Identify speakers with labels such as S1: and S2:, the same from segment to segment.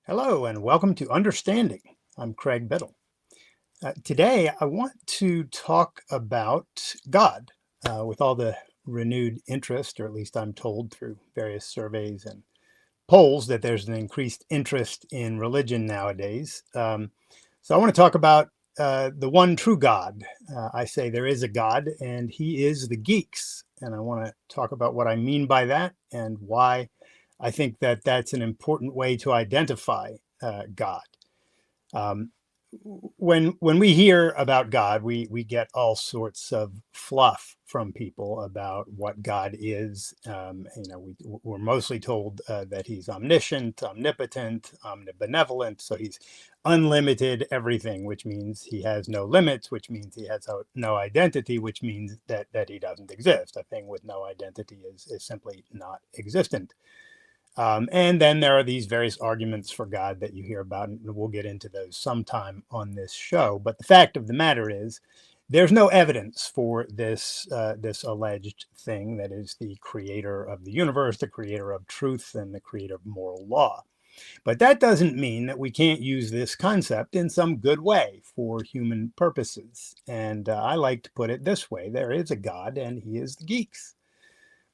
S1: Hello and welcome to Understanding. I'm Craig Biddle. Today, I want to talk about God with all the renewed interest, or at least I'm told through various surveys and polls that there's an increased interest in religion nowadays. So I want to talk about the one true God. I say there is a God and he is the geeks. And I want to talk about what I mean by that and why I think that that's an important way to identify God. Um, when we hear about God, we get all sorts of fluff from people about what God is. We're mostly told that he's omniscient, omnipotent, omnibenevolent. So he's unlimited everything, which means he has no limits, which means he has no identity, which means that he doesn't exist. A thing with no identity is simply not existent. And then there are these various arguments for God that you hear about, and we'll get into those sometime on this show. But the fact of the matter is, there's no evidence for this alleged thing that is the creator of the universe, the creator of truth, and the creator of moral law. But that doesn't mean that we can't use this concept in some good way for human purposes. And I like to put it this way: there is a God, and he is the geeks.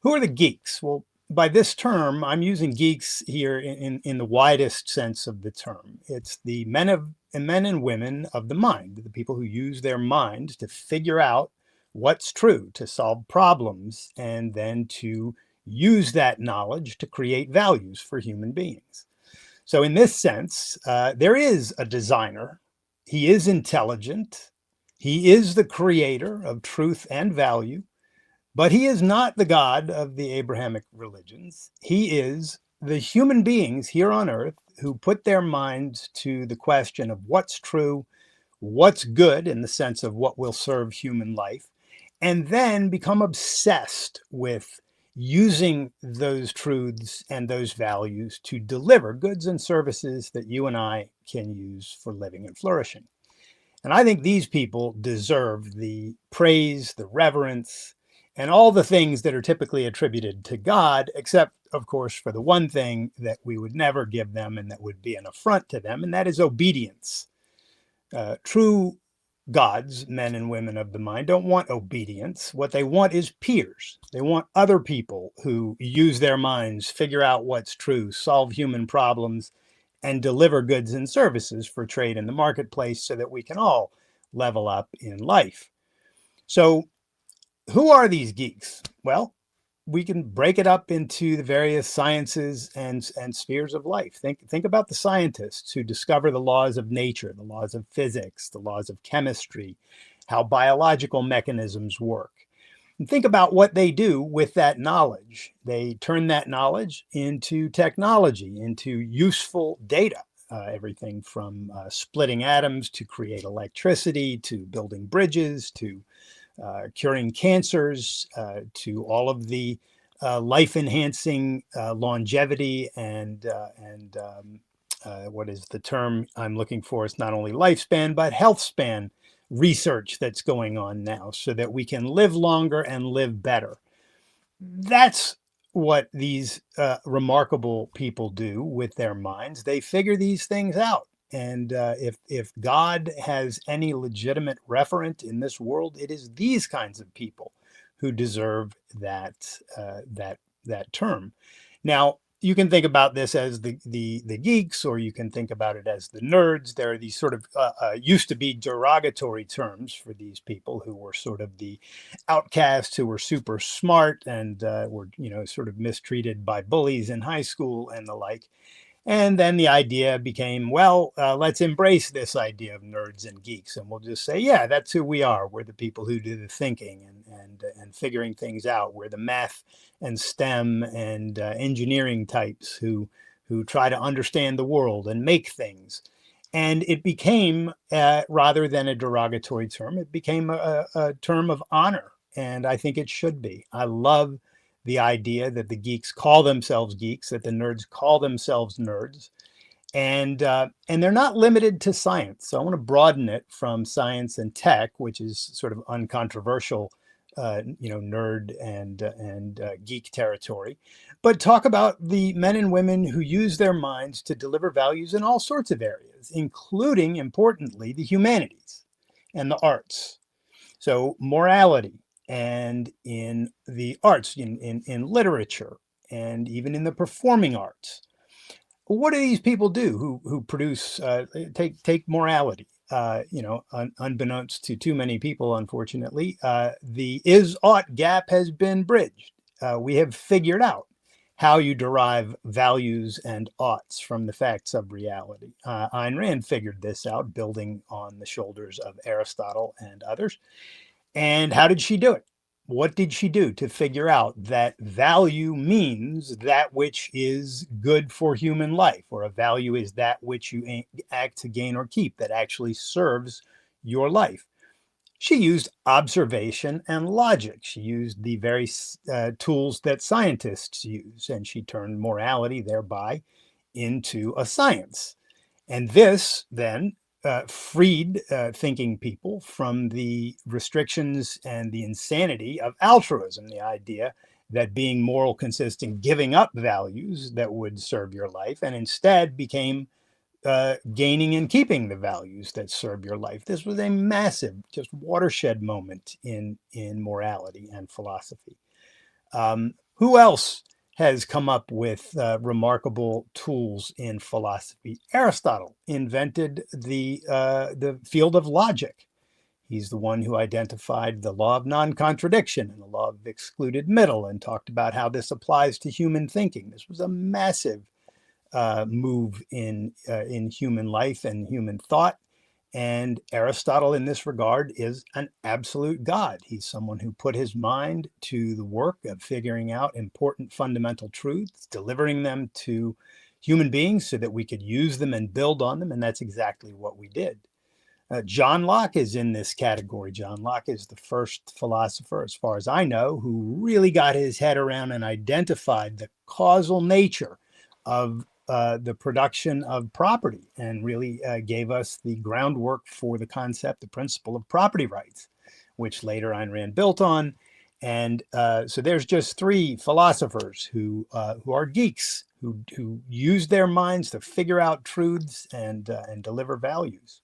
S1: Who are the geeks? Well, by this term, I'm using geeks here in the widest sense of the term. It's the men and women of the mind, the people who use their mind to figure out what's true, to solve problems, and then to use that knowledge to create values for human beings. So in this sense, there is a designer. He is intelligent. He is the creator of truth and value. But he is not the God of the Abrahamic religions. He is the human beings here on earth who put their minds to the question of what's true, what's good in the sense of what will serve human life, and then become obsessed with using those truths and those values to deliver goods and services that you and I can use for living and flourishing. And I think these people deserve the praise, the reverence, and all the things that are typically attributed to God, except, of course, for the one thing that we would never give them and that would be an affront to them, and that is obedience. True gods, men and women of the mind, don't want obedience. What they want is peers. They want other people who use their minds, figure out what's true, solve human problems, and deliver goods and services for trade in the marketplace so that we can all level up in life. So, who are these geeks? Well, we can break it up into the various sciences and spheres of life. Think about the scientists who discover the laws of nature, the laws of physics, the laws of chemistry, how biological mechanisms work. And think about what they do with that knowledge. They turn that knowledge into technology, into useful data. Everything from splitting atoms to create electricity, to building bridges, to curing cancers, to all of the life-enhancing longevity and what is the term I'm looking for? It's not only lifespan, but health span research that's going on now so that we can live longer and live better. That's what these remarkable people do with their minds. They figure these things out. And if God has any legitimate referent in this world, it is these kinds of people who deserve that term. Now, you can think about this as the geeks, or you can think about it as the nerds. There are these sort of used to be derogatory terms for these people who were sort of the outcasts, who were super smart and were sort of mistreated by bullies in high school and the like. And then the idea became, well, let's embrace this idea of nerds and geeks, and we'll just say, yeah, that's who we are. We're the people who do the thinking and figuring things out. We're the math and STEM and engineering types who try to understand the world and make things. And it became, rather than a derogatory term, it became a term of honor, and I think it should be. I love the idea that the geeks call themselves geeks, that the nerds call themselves nerds, and they're not limited to science. So I want to broaden it from science and tech, which is sort of uncontroversial nerd and geek territory, but talk about the men and women who use their minds to deliver values in all sorts of areas, including, importantly, the humanities and the arts. So morality and in the arts, in literature, and even in the performing arts. What do these people do who produce take morality? Unbeknownst to too many people, unfortunately, the is ought gap has been bridged. We have figured out how you derive values and oughts from the facts of reality. Ayn Rand figured this out, building on the shoulders of Aristotle and others. And how did she do it? What did she do to figure out that value means that which is good for human life, or a value is that which you act to gain or keep that actually serves your life? She used observation and logic. She used the very tools that scientists use, and she turned morality thereby into a science. And this then freed thinking people from the restrictions and the insanity of altruism, the idea that being moral consists in giving up values that would serve your life, and instead became gaining and keeping the values that serve your life. This was a massive, just watershed moment in morality and philosophy. Who else has come up with remarkable tools in philosophy? Aristotle invented the field of logic. He's the one who identified the law of non-contradiction and the law of excluded middle, and talked about how this applies to human thinking. This was a massive move in human life and human thought. And Aristotle, in this regard, is an absolute god. He's someone who put his mind to the work of figuring out important fundamental truths, delivering them to human beings so that we could use them and build on them. And that's exactly what we did. John Locke is in this category. John Locke is the first philosopher, as far as I know, who really got his head around and identified the causal nature of the production of property, and really gave us the groundwork for the concept, the principle of property rights, which later Ayn Rand built on. And so there's just three philosophers who are geeks, who use their minds to figure out truths and deliver values.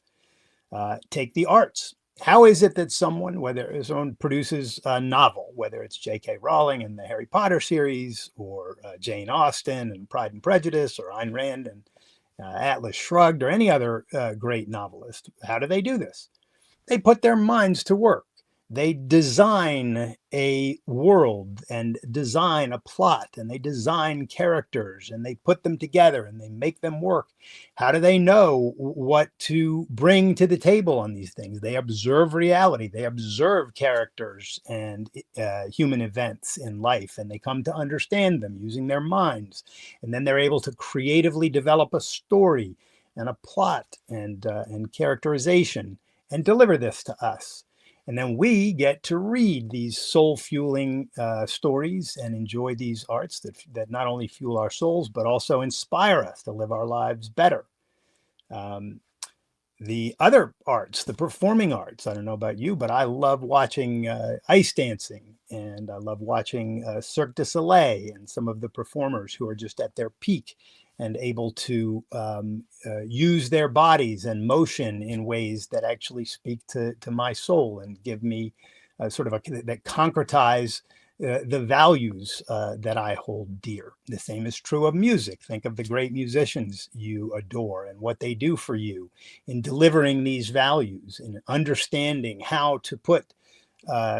S1: Take the arts. How is it that whether someone produces a novel, whether it's J.K. Rowling and the Harry Potter series, or Jane Austen and Pride and Prejudice, or Ayn Rand and Atlas Shrugged, or any other great novelist, how do they do this? They put their minds to work. They design a world and design a plot, and they design characters, and they put them together and they make them work. How do they know what to bring to the table on these things? They observe reality. They observe characters and human events in life, and they come to understand them using their minds. And then they're able to creatively develop a story and a plot and characterization and deliver this to us. And then we get to read these soul-fueling stories and enjoy these arts that not only fuel our souls, but also inspire us to live our lives better. The other arts, the performing arts, I don't know about you, but I love watching ice dancing, and I love watching Cirque du Soleil and some of the performers who are just at their peak and able to use their bodies and motion in ways that actually speak to my soul and give me that concretize the values that I hold dear. The same is true of music. Think of the great musicians you adore and what they do for you in delivering these values and understanding how to put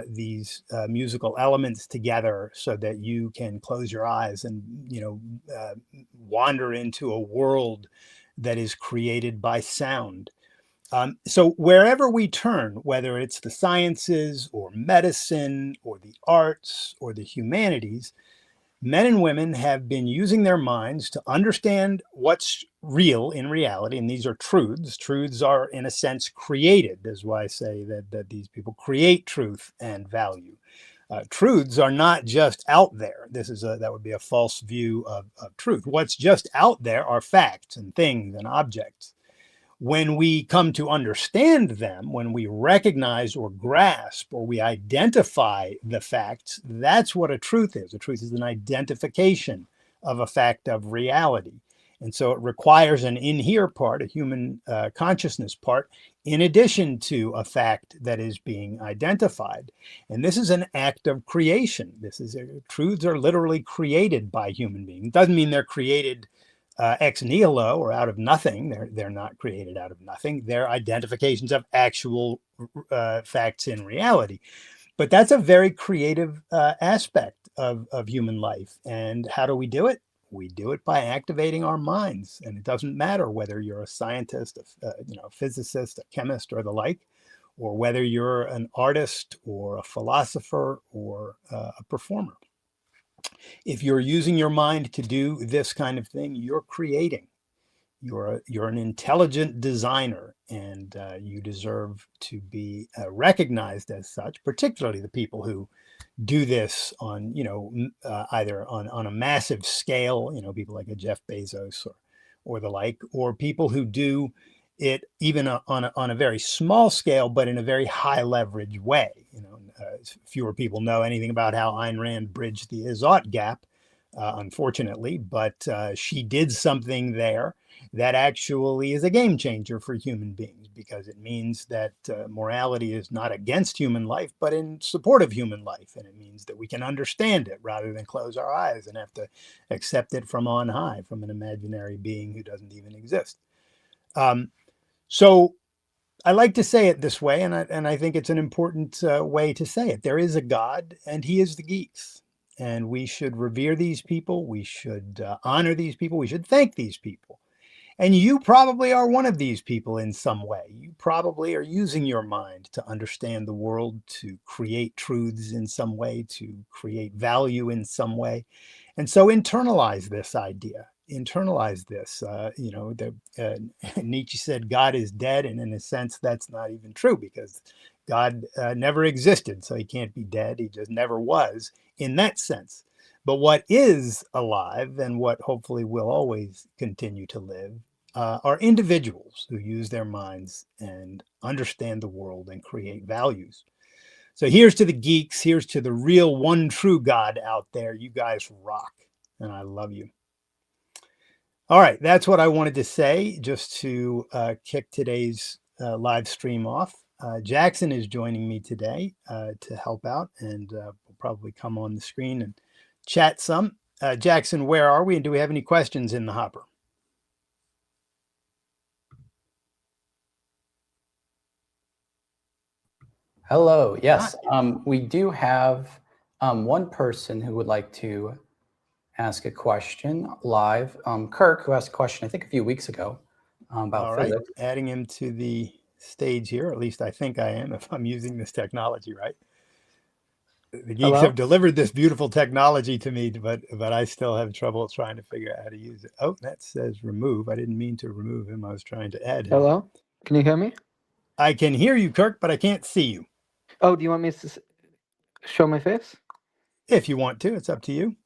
S1: these musical elements together so that you can close your eyes and wander into a world that is created by sound. So wherever we turn, whether it's the sciences or medicine or the arts or the humanities, men and women have been using their minds to understand what's real in reality. And these are truths. Truths are, in a sense, created. That's why I say that these people create truth and value. Truths are not just out there. That would be a false view of truth. What's just out there are facts and things and objects. When we come to understand them, when we recognize or grasp or we identify the facts, that's what a truth is. A truth is an identification of a fact of reality. And so it requires an in here part, a human consciousness part, in addition to a fact that is being identified. And this is an act of creation. Truths are literally created by human beings. It doesn't mean they're created ex nihilo or out of nothing. They're not created out of nothing. They're identifications of actual facts in reality. But that's a very creative aspect of human life. And how do we do it? We do it by activating our minds. And it doesn't matter whether you're a scientist, a physicist, a chemist, or the like, or whether you're an artist or a philosopher or a performer. If you're using your mind to do this kind of thing, you're creating. You're an intelligent designer, and you deserve to be recognized as such. Particularly the people who do this on, either on a massive scale, people like a Jeff Bezos or the like, or people who do it even on a very small scale, but in a very high leverage way. Fewer people know anything about how Ayn Rand bridged the Izot gap, unfortunately, but she did something there that actually is a game changer for human beings, because it means that morality is not against human life, but in support of human life. And it means that we can understand it rather than close our eyes and have to accept it from on high, from an imaginary being who doesn't even exist. So I like to say it this way, and I think it's an important way to say it. There is a God, and he is the Geeks. And we should revere these people. We should honor these people. We should thank these people. And you probably are one of these people in some way. You probably are using your mind to understand the world, to create truths in some way, to create value in some way. And so internalize this idea. Internalize this. Nietzsche said God is dead, and in a sense, that's not even true, because God never existed, so he can't be dead. He just never was in that sense. But what is alive, and what hopefully will always continue to live, are individuals who use their minds and understand the world and create values. So here's to the geeks. Here's to the real one true God out there. You guys rock, and I love you. All right, that's what I wanted to say just to kick today's live stream off. Jackson is joining me today to help out, and will probably come on the screen and chat some. Jackson, where are we, and do we have any questions in the hopper?
S2: Hello. Yes, we do have one person who would like to ask a question live. Kirk, who asked a question, I think, a few weeks ago about physics.
S1: Adding him to the stage here, or at least I think I am, if I'm using this technology right. The geeks have delivered this beautiful technology to me, but I still have trouble trying to figure out how to use it. Oh, that says remove. I didn't mean to remove him. I was trying to add him.
S3: Hello? Can you hear me?
S1: I can hear you, Kirk, but I can't see you.
S3: Oh, do you want me to show my face?
S1: If you want to, it's up to you.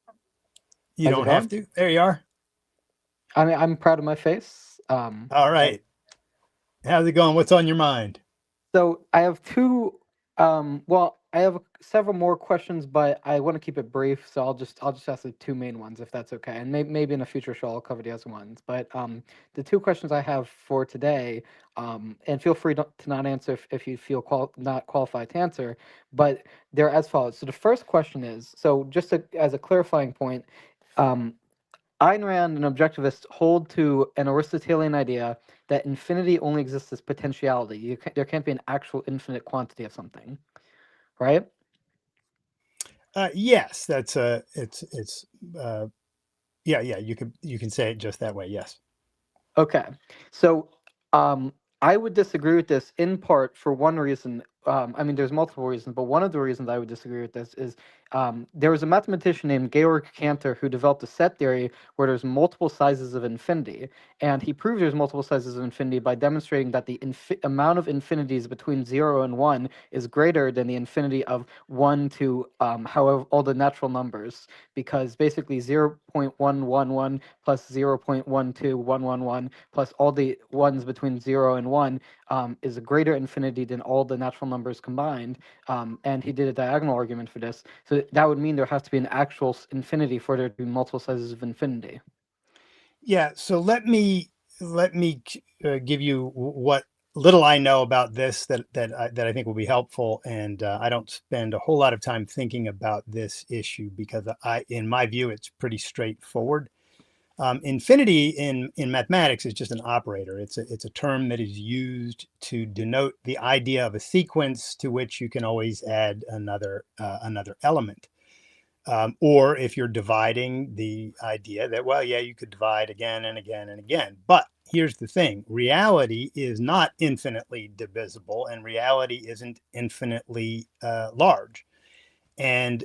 S1: You
S3: How's
S1: don't have to. There you are.
S3: I mean, I'm proud of my face.
S1: All right. How's it going? What's on your mind?
S3: So I have two. Well, I have several more questions, but I want to keep it brief. So I'll just ask the two main ones, if that's okay. And maybe in a future show I'll cover the other ones. But the two questions I have for today, and feel free to not answer if you feel not qualified to answer, but they're as follows. So the first question is, so just as a clarifying point, Ayn Rand and objectivists hold to an Aristotelian idea that infinity only exists as potentiality. There can't be an actual infinite quantity of something, right?
S1: Yes, that's yeah. You can say it just that way. Yes.
S3: Okay, so I would disagree with this in part for one reason. I mean, there's multiple reasons, but one of the reasons I would disagree with this is there was a mathematician named Georg Cantor who developed a set theory where there's multiple sizes of infinity, and he proved there's multiple sizes of infinity by demonstrating that the amount of infinities between 0 and 1 is greater than the infinity of 1 to however all the natural numbers, because basically 0.111 plus 0.12111 plus all the ones between 0 and 1 is a greater infinity than all the natural numbers combined. And he did a diagonal argument for this. So that would mean there has to be an actual infinity for there to be multiple sizes of infinity.
S1: Yeah, so let me give you what little I know about this that I think will be helpful, and I don't spend a whole lot of time thinking about this issue because in my view, it's pretty straightforward. Infinity in mathematics is just an operator. It's a term that is used to denote the idea of a sequence to which you can always add another element. Or if you're dividing, the idea that, well, yeah, you could divide again and again and again. But here's the thing: reality is not infinitely divisible, and reality isn't infinitely large. And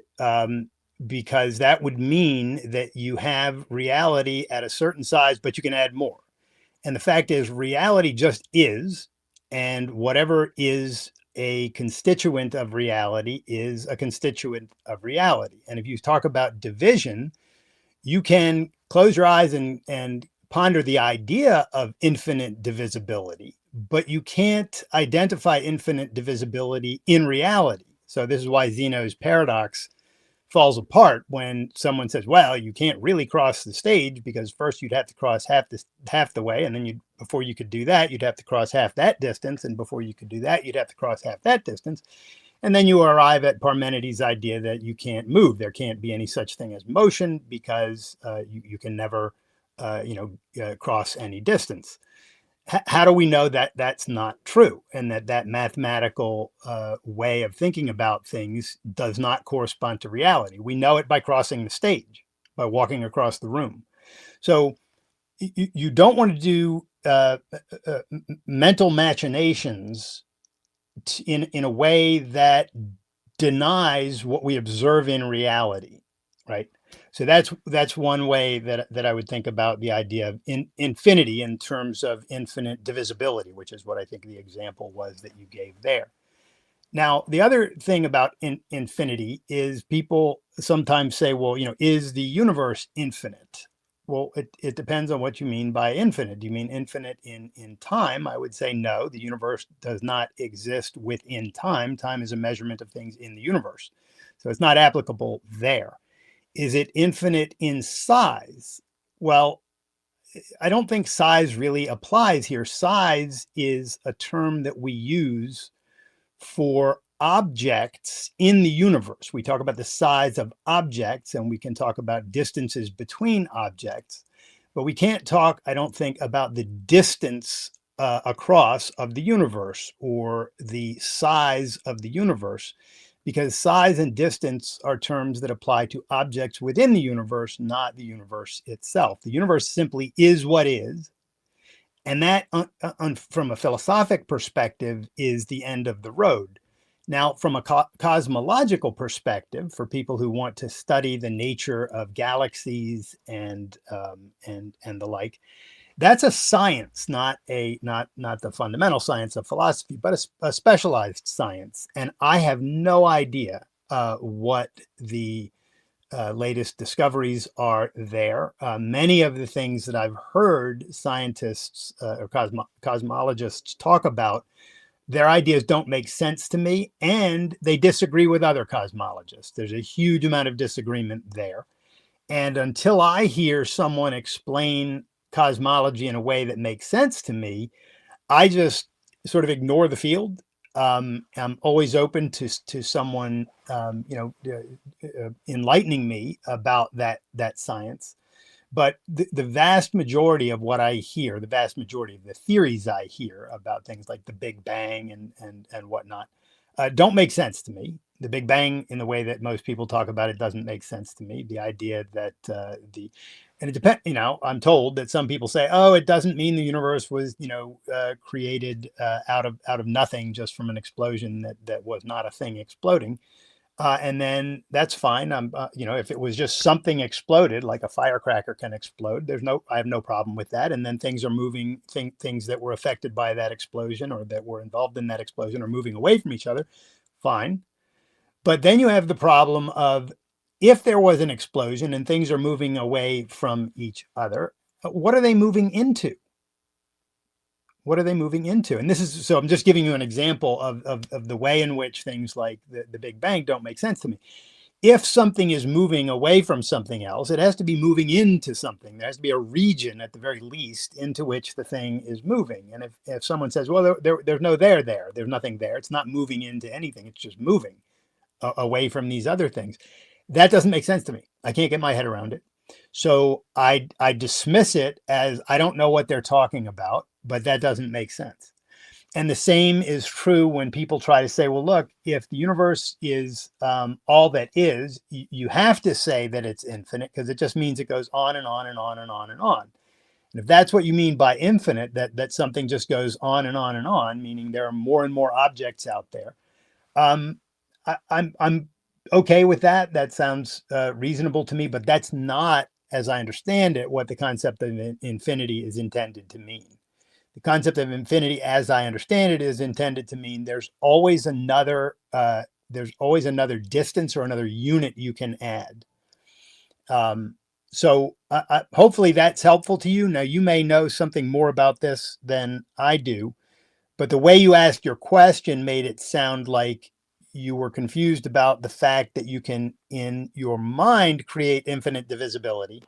S1: because that would mean that you have reality at a certain size, but you can add more. And the fact is, reality just is, and whatever is a constituent of reality is a constituent of reality. And if you talk about division, you can close your eyes and ponder the idea of infinite divisibility, but you can't identify infinite divisibility in reality. So this is why Zeno's paradox falls apart when someone says, well, you can't really cross the stage because first you'd have to cross half the way, and then you before you could do that you'd have to cross half that distance, and before you could do that you'd have to cross half that distance, and then you arrive at Parmenides' idea that you can't move. There can't be any such thing as motion because you can never cross any distance. How do we know that that's not true, and that mathematical way of thinking about things does not correspond to reality? We know it by crossing the stage, by walking across the room. So you don't want to do mental machinations in a way that denies what we observe in reality, right? So that's one way that I would think about the idea of infinity in terms of infinite divisibility, which is what I think the example was that you gave there. Now, the other thing about infinity is people sometimes say, well, is the universe infinite? Well, it depends on what you mean by infinite. Do you mean infinite in time? I would say no, the universe does not exist within time. Time is a measurement of things in the universe. So it's not applicable there. Is it infinite in size? Well, I don't think size really applies here. Size is a term that we use for objects in the universe. We talk about the size of objects, and we can talk about distances between objects, but we can't talk, I don't think, about the distance across of the universe or the size of the universe, because size and distance are terms that apply to objects within the universe, not the universe itself. The universe simply is what is. And that, from a philosophic perspective, is the end of the road. Now, from a cosmological perspective, for people who want to study the nature of galaxies and the like, that's a science, not the fundamental science of philosophy, but a specialized science. And I have no idea what the latest discoveries are there. Many of the things that I've heard scientists or cosmologists talk about, their ideas don't make sense to me, and they disagree with other cosmologists. There's a huge amount of disagreement there. And until I hear someone explain cosmology in a way that makes sense to me, I just sort of ignore the field. I'm always open to someone, enlightening me about that science. But the vast majority of what I hear, the vast majority of the theories I hear about things like the Big Bang and whatnot, don't make sense to me. The Big Bang, in the way that most people talk about it, doesn't make sense to me. The idea that And it depends, I'm told that some people say, oh, it doesn't mean the universe was, created out of nothing, just from an explosion that was not a thing exploding. And then that's fine. If it was just something exploded, like a firecracker can explode, I have no problem with that. And then things are moving, things that were affected by that explosion or that were involved in that explosion are moving away from each other. Fine. But then you have the problem of, if there was an explosion and things are moving away from each other, what are they moving into? What are they moving into? And so I'm just giving you an example of the way in which things like the Big Bang don't make sense to me. If something is moving away from something else, it has to be moving into something. There has to be a region, at the very least, into which the thing is moving. And if someone says, well, there's no there's nothing there, it's not moving into anything, it's just moving away from these other things, that doesn't make sense to me. I can't get my head around it. So I dismiss it as, I don't know what they're talking about, but that doesn't make sense. And the same is true when people try to say, well, look, if the universe is all that is, you have to say that it's infinite, because it just means it goes on and on and on and on and on. And if that's what you mean by infinite, that something just goes on and on and on, meaning there are more and more objects out there, I'm okay with that. That sounds reasonable to me, but that's not, as I understand it, what the concept of infinity is intended to mean. The concept of infinity, as I understand it, is intended to mean there's always another distance or another unit you can add. So hopefully that's helpful to you. Now, you may know something more about this than I do, but the way you asked your question made it sound like you were confused about the fact that you can, in your mind, create infinite divisibility,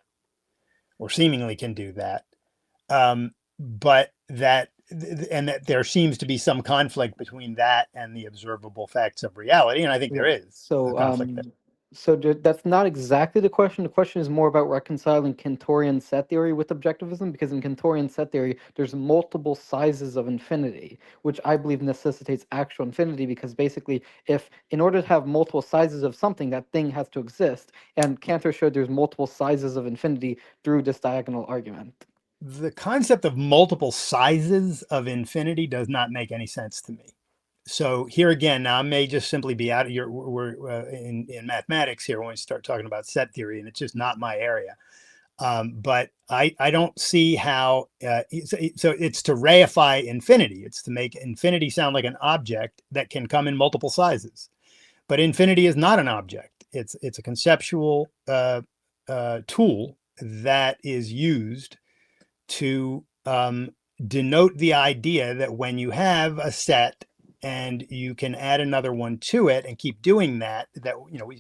S1: or seemingly can do that. But that there seems to be some conflict between that and the observable facts of reality. And I think there
S3: Yeah.
S1: is a conflict there.
S3: That's not exactly the question. The question is more about reconciling Cantorian set theory with objectivism, because in Cantorian set theory, there's multiple sizes of infinity, which I believe necessitates actual infinity, because basically, if in order to have multiple sizes of something, that thing has to exist. And Cantor showed there's multiple sizes of infinity through this diagonal argument.
S1: The concept of multiple sizes of infinity does not make any sense to me. So here again, now I may just simply be out of your, we're in mathematics here when we start talking about set theory, and it's just not my area. But I don't see how, so it's to reify infinity. It's to make infinity sound like an object that can come in multiple sizes. But infinity is not an object. It's a conceptual tool that is used to denote the idea that when you have a set and you can add another one to it and keep doing that,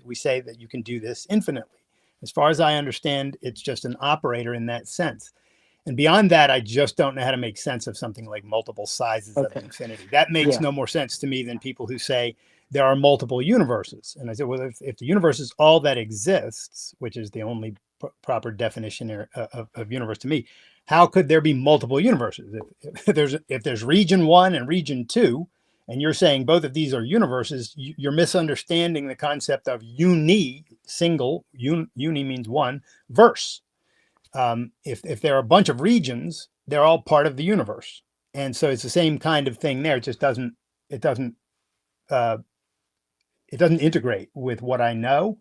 S1: we say that you can do this infinitely. As far as I understand, it's just an operator in that sense. And beyond that, I just don't know how to make sense of something like multiple sizes of infinity. That makes no more sense to me than people who say there are multiple universes. And I said, well, if the universe is all that exists, which is the only proper definition of universe to me, how could there be multiple universes? If there's region 1 and region 2, and you're saying both of these are universes, you're misunderstanding the concept of uni, single, uni means one, verse. If there are a bunch of regions, they're all part of the universe. And so it's the same kind of thing there. It just doesn't integrate with what I know.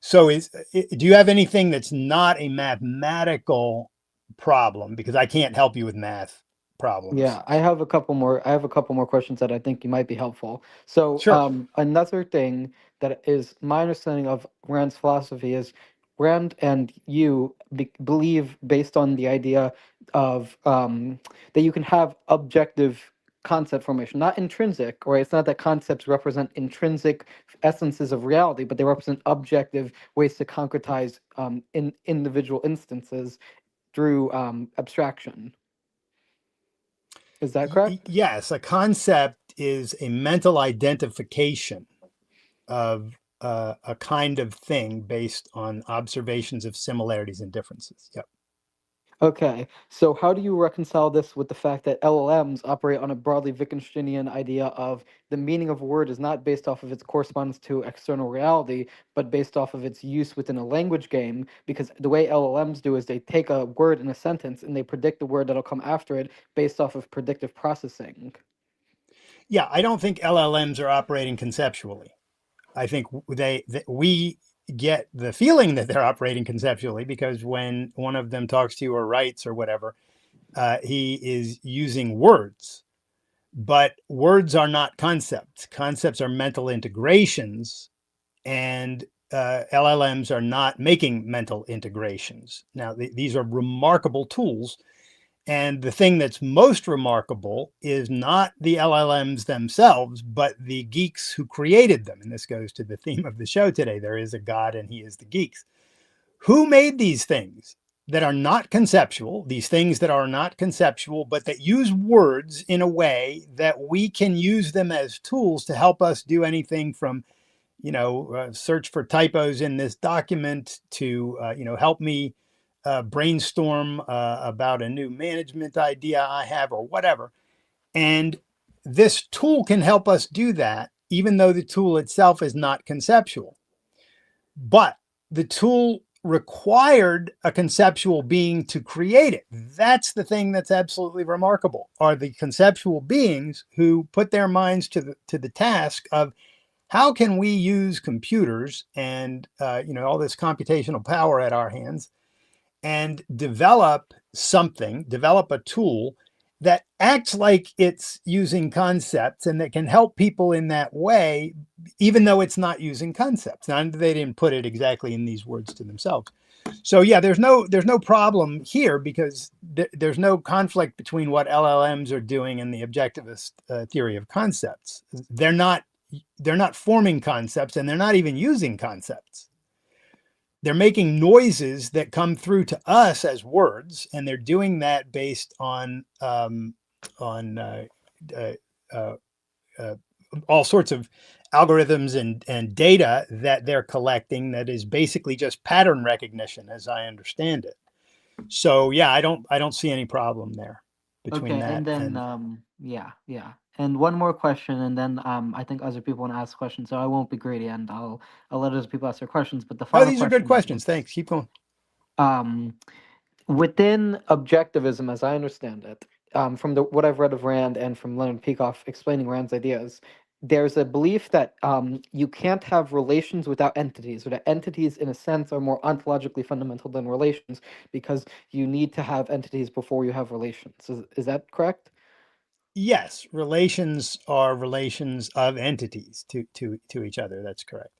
S1: So do you have anything that's not a mathematical problem? Because I can't help you with math problems.
S3: Yeah, I have a couple more. I have a couple more questions that I think you might be helpful. So,
S1: Sure.
S3: another thing that is my understanding of Rand's philosophy is Rand and you believe, based on the idea of that you can have objective concept formation, not intrinsic, right? It's not that concepts represent intrinsic essences of reality, but they represent objective ways to concretize in individual instances through abstraction. Is that correct?
S1: Yes, a concept is a mental identification of a kind of thing based on observations of similarities and differences. Yep.
S3: Okay, so how do you reconcile this with the fact that LLMs operate on a broadly Wittgensteinian idea of the meaning of a word is not based off of its correspondence to external reality, but based off of its use within a language game? Because the way LLMs do is they take a word in a sentence and they predict the word that'll come after it based off of predictive processing.
S1: Yeah, I don't think LLMs are operating conceptually. I think we get the feeling that they're operating conceptually because when one of them talks to you or writes or whatever, he is using words. But words are not concepts. Concepts are mental integrations, and LLMs are not making mental integrations. Now, these are remarkable tools. And the thing that's most remarkable is not the LLMs themselves, but the geeks who created them. And this goes to the theme of the show today. There is a God and he is the geeks. Who made these things that are not conceptual, these things that are not conceptual, but that use words in a way that we can use them as tools to help us do anything from, search for typos in this document to, help me brainstorm about a new management idea I have or whatever. And this tool can help us do that, even though the tool itself is not conceptual. But the tool required a conceptual being to create it. That's the thing that's absolutely remarkable, are the conceptual beings who put their minds to the task of how can we use computers and all this computational power at our hands and develop a tool that acts like it's using concepts and that can help people in that way, even though it's not using concepts. Now, they didn't put it exactly in these words to themselves. So yeah, there's no problem here because there's no conflict between what LLMs are doing and the objectivist theory of concepts. They're not forming concepts and they're not even using concepts. They're making noises that come through to us as words, and they're doing that based on uh, uh, uh, all sorts of algorithms and data that they're collecting. That is basically just pattern recognition, as I understand it. So yeah, I don't see any problem there between
S3: Okay,
S1: that
S3: and then
S1: and.
S3: yeah, yeah. And one more question, and then I think other people want to ask questions, so I won't be greedy, and I'll let other people ask their questions. But the
S1: Oh,
S3: final
S1: these are good
S3: question
S1: questions.
S3: is,
S1: Thanks. Keep going.
S3: um, within objectivism, as I understand it, from what I've read of Rand and from Leonard Peikoff explaining Rand's ideas, there's a belief that you can't have relations without entities, or that entities, in a sense, are more ontologically fundamental than relations because you need to have entities before you have relations. Is that correct?
S1: Yes, relations are relations of entities to each other. That's correct.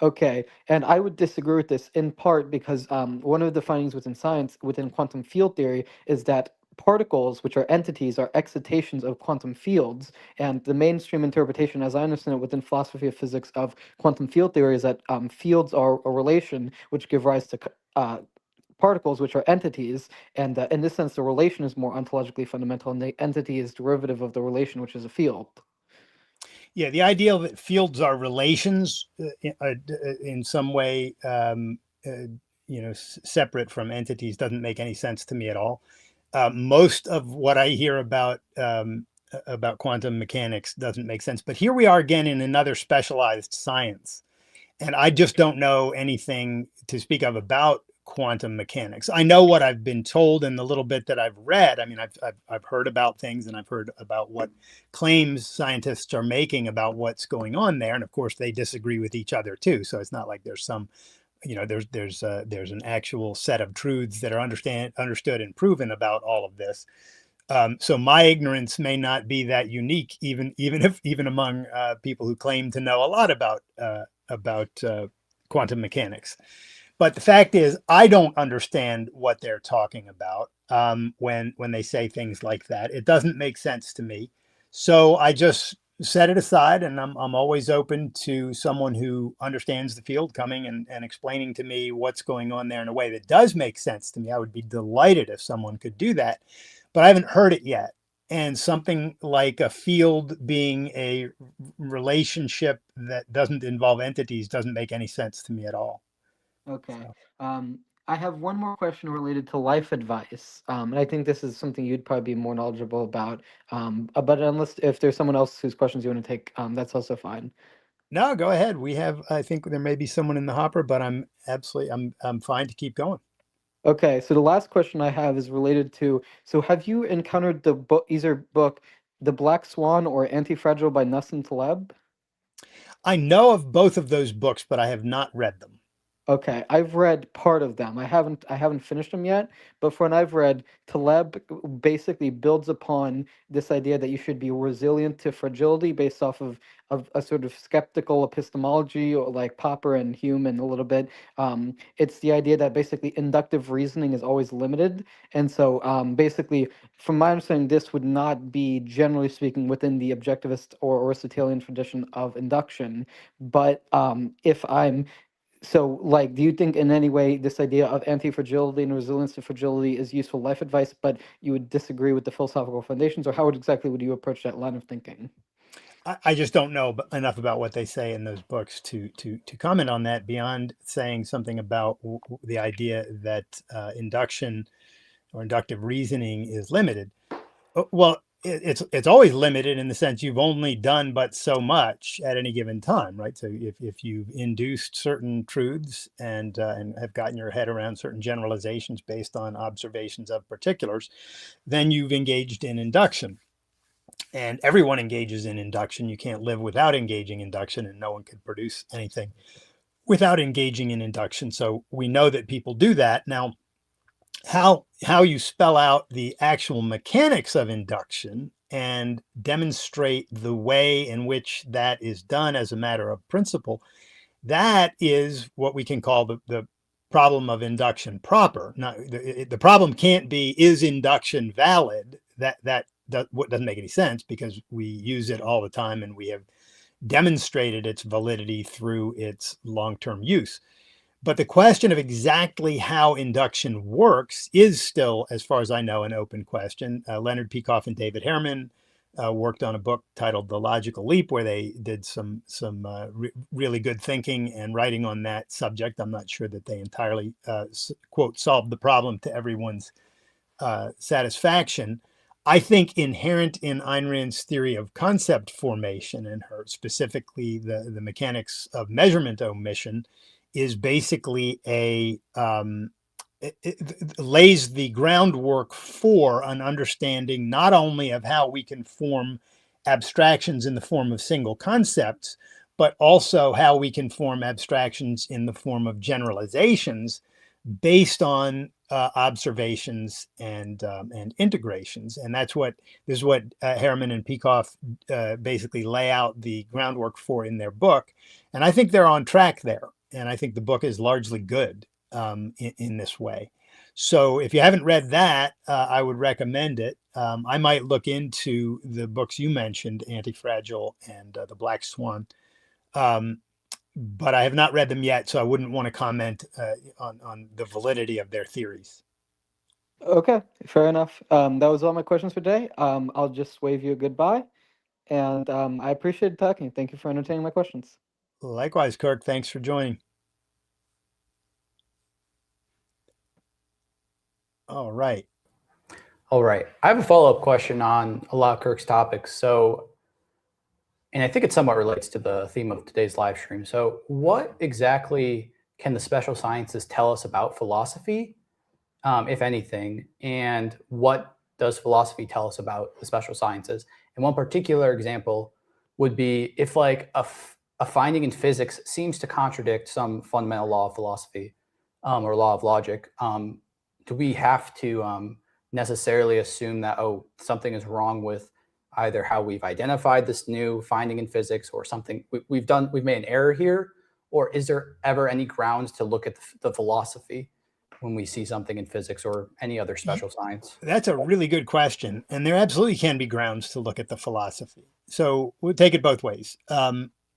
S3: Okay, and I would disagree with this in part because one of the findings within science, within quantum field theory, is that particles, which are entities, are excitations of quantum fields. And the mainstream interpretation, as I understand it within philosophy of physics of quantum field theory, is that fields are a relation which give rise to particles, which are entities. And in this sense, the relation is more ontologically fundamental, and the entity is derivative of the relation, which is a field.
S1: Yeah, the idea that fields are relations in some way, separate from entities doesn't make any sense to me at all. Most of what I hear about quantum mechanics doesn't make sense. But here we are again in another specialized science, and I just don't know anything to speak of about quantum mechanics. I know what I've been told and the little bit that I've read. I mean, I've heard about things and I've heard about what claims scientists are making about what's going on there, and of course they disagree with each other too. So it's not like there's some, there's an actual set of truths that are understood and proven about all of this. So my ignorance may not be that unique, even among people who claim to know a lot about quantum mechanics. But the fact is, I don't understand what they're talking about when they say things like that. It doesn't make sense to me. So I just set it aside, and I'm always open to someone who understands the field coming and explaining to me what's going on there in a way that does make sense to me. I would be delighted if someone could do that, but I haven't heard it yet. And something like a field being a relationship that doesn't involve entities doesn't make any sense to me at all.
S3: Okay.
S1: So,
S3: I have one more question related to life advice, and I think this is something you'd probably be more knowledgeable about. But unless if there's someone else whose questions you want to take, that's also fine.
S1: No, go ahead. I think there may be someone in the hopper, but I'm fine to keep going.
S3: Okay, so the last question I have is related to, so have you encountered the book, either book, The Black Swan or Anti-Fragile by Nassim Taleb?
S1: I know of both of those books, but I have not read them.
S3: Okay, I've read part of them. I haven't finished them yet, but from what I've read, Taleb basically builds upon this idea that you should be resilient to fragility based off of a sort of skeptical epistemology, or like Popper and Hume and a little bit. It's the idea that basically inductive reasoning is always limited. And so basically, from my understanding, this would not be, generally speaking, within the objectivist or Aristotelian tradition of induction. But if I'm so, like, do you think in any way this idea of anti-fragility and resilience to fragility is useful life advice, but you would disagree with the philosophical foundations, or how exactly would you approach that line of thinking?
S1: I just don't know enough about what they say in those books to comment on that beyond saying something about the idea that induction or inductive reasoning is limited. Well, it's always limited in the sense you've only done but so much at any given time, right? So if you've induced certain truths and have gotten your head around certain generalizations based on observations of particulars, then you've engaged in induction. And everyone engages in induction. You can't live without engaging induction, and no one could produce anything without engaging in induction. So we know that people do that. Now, how you spell out the actual mechanics of induction and demonstrate the way in which that is done as a matter of principle, that is what we can call the problem of induction proper. Now, the problem can't be, is induction valid? Doesn't make any sense, because we use it all the time and we have demonstrated its validity through its long-term use. But the question of exactly how induction works is still, as far as I know, an open question. Leonard Peikoff and David Herman worked on a book titled The Logical Leap, where they did some really good thinking and writing on that subject. I'm not sure that they entirely, quote, solved the problem to everyone's satisfaction. I think inherent in Ayn Rand's theory of concept formation, and her specifically the mechanics of measurement omission, is basically it lays the groundwork for an understanding not only of how we can form abstractions in the form of single concepts, but also how we can form abstractions in the form of generalizations based on observations and integrations. And this is what Harriman and Peikoff basically lay out the groundwork for in their book. And I think they're on track there. And I think the book is largely good in this way. So if you haven't read that, I would recommend it. I might look into the books you mentioned, Anti-Fragile and The Black Swan. But I have not read them yet, so I wouldn't want to comment on the validity of their theories.
S3: Okay, fair enough. That was all my questions for today. I'll just wave you a goodbye, and I appreciate talking. Thank you for entertaining my questions.
S1: Likewise, Kirk, thanks for joining. All right.
S2: All right. I have a follow-up question on a lot of Kirk's topics. So, and I think it somewhat relates to the theme of today's live stream. So what exactly can the special sciences tell us about philosophy, if anything? And what does philosophy tell us about the special sciences? And one particular example would be if like a finding in physics seems to contradict some fundamental law of philosophy or law of logic, do we have to necessarily assume that, oh, something is wrong with either how we've identified this new finding in physics or something we've made an error here? Or is there ever any grounds to look at the philosophy when we see something in physics or any other special science?
S1: That's a really good question. And there absolutely can be grounds to look at the philosophy. So we'll take it both ways.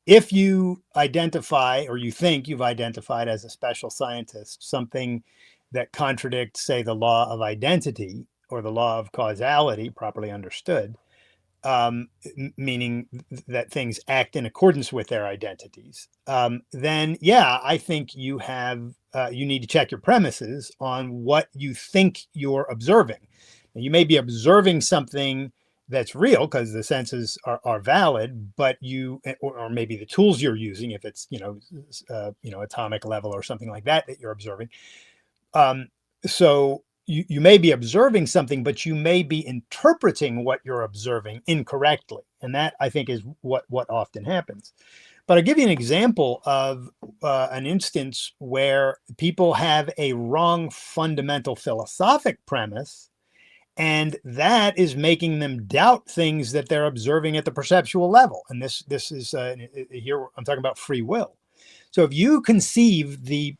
S1: If you identify, or you think you've identified as a special scientist, something that contradicts, say, the law of identity or the law of causality, properly understood, meaning that things act in accordance with their identities, then yeah, I think you need to check your premises on what you think you're observing. Now, you may be observing something that's real because the senses are valid, but or maybe the tools you're using, if it's atomic level or something like that you're observing. So you may be observing something, but you may be interpreting what you're observing incorrectly. And that, I think, is what often happens. But I'll give you an example of an instance where people have a wrong fundamental philosophic premise, and that is making them doubt things that they're observing at the perceptual level. And this is here I'm talking about free will. So if you conceive the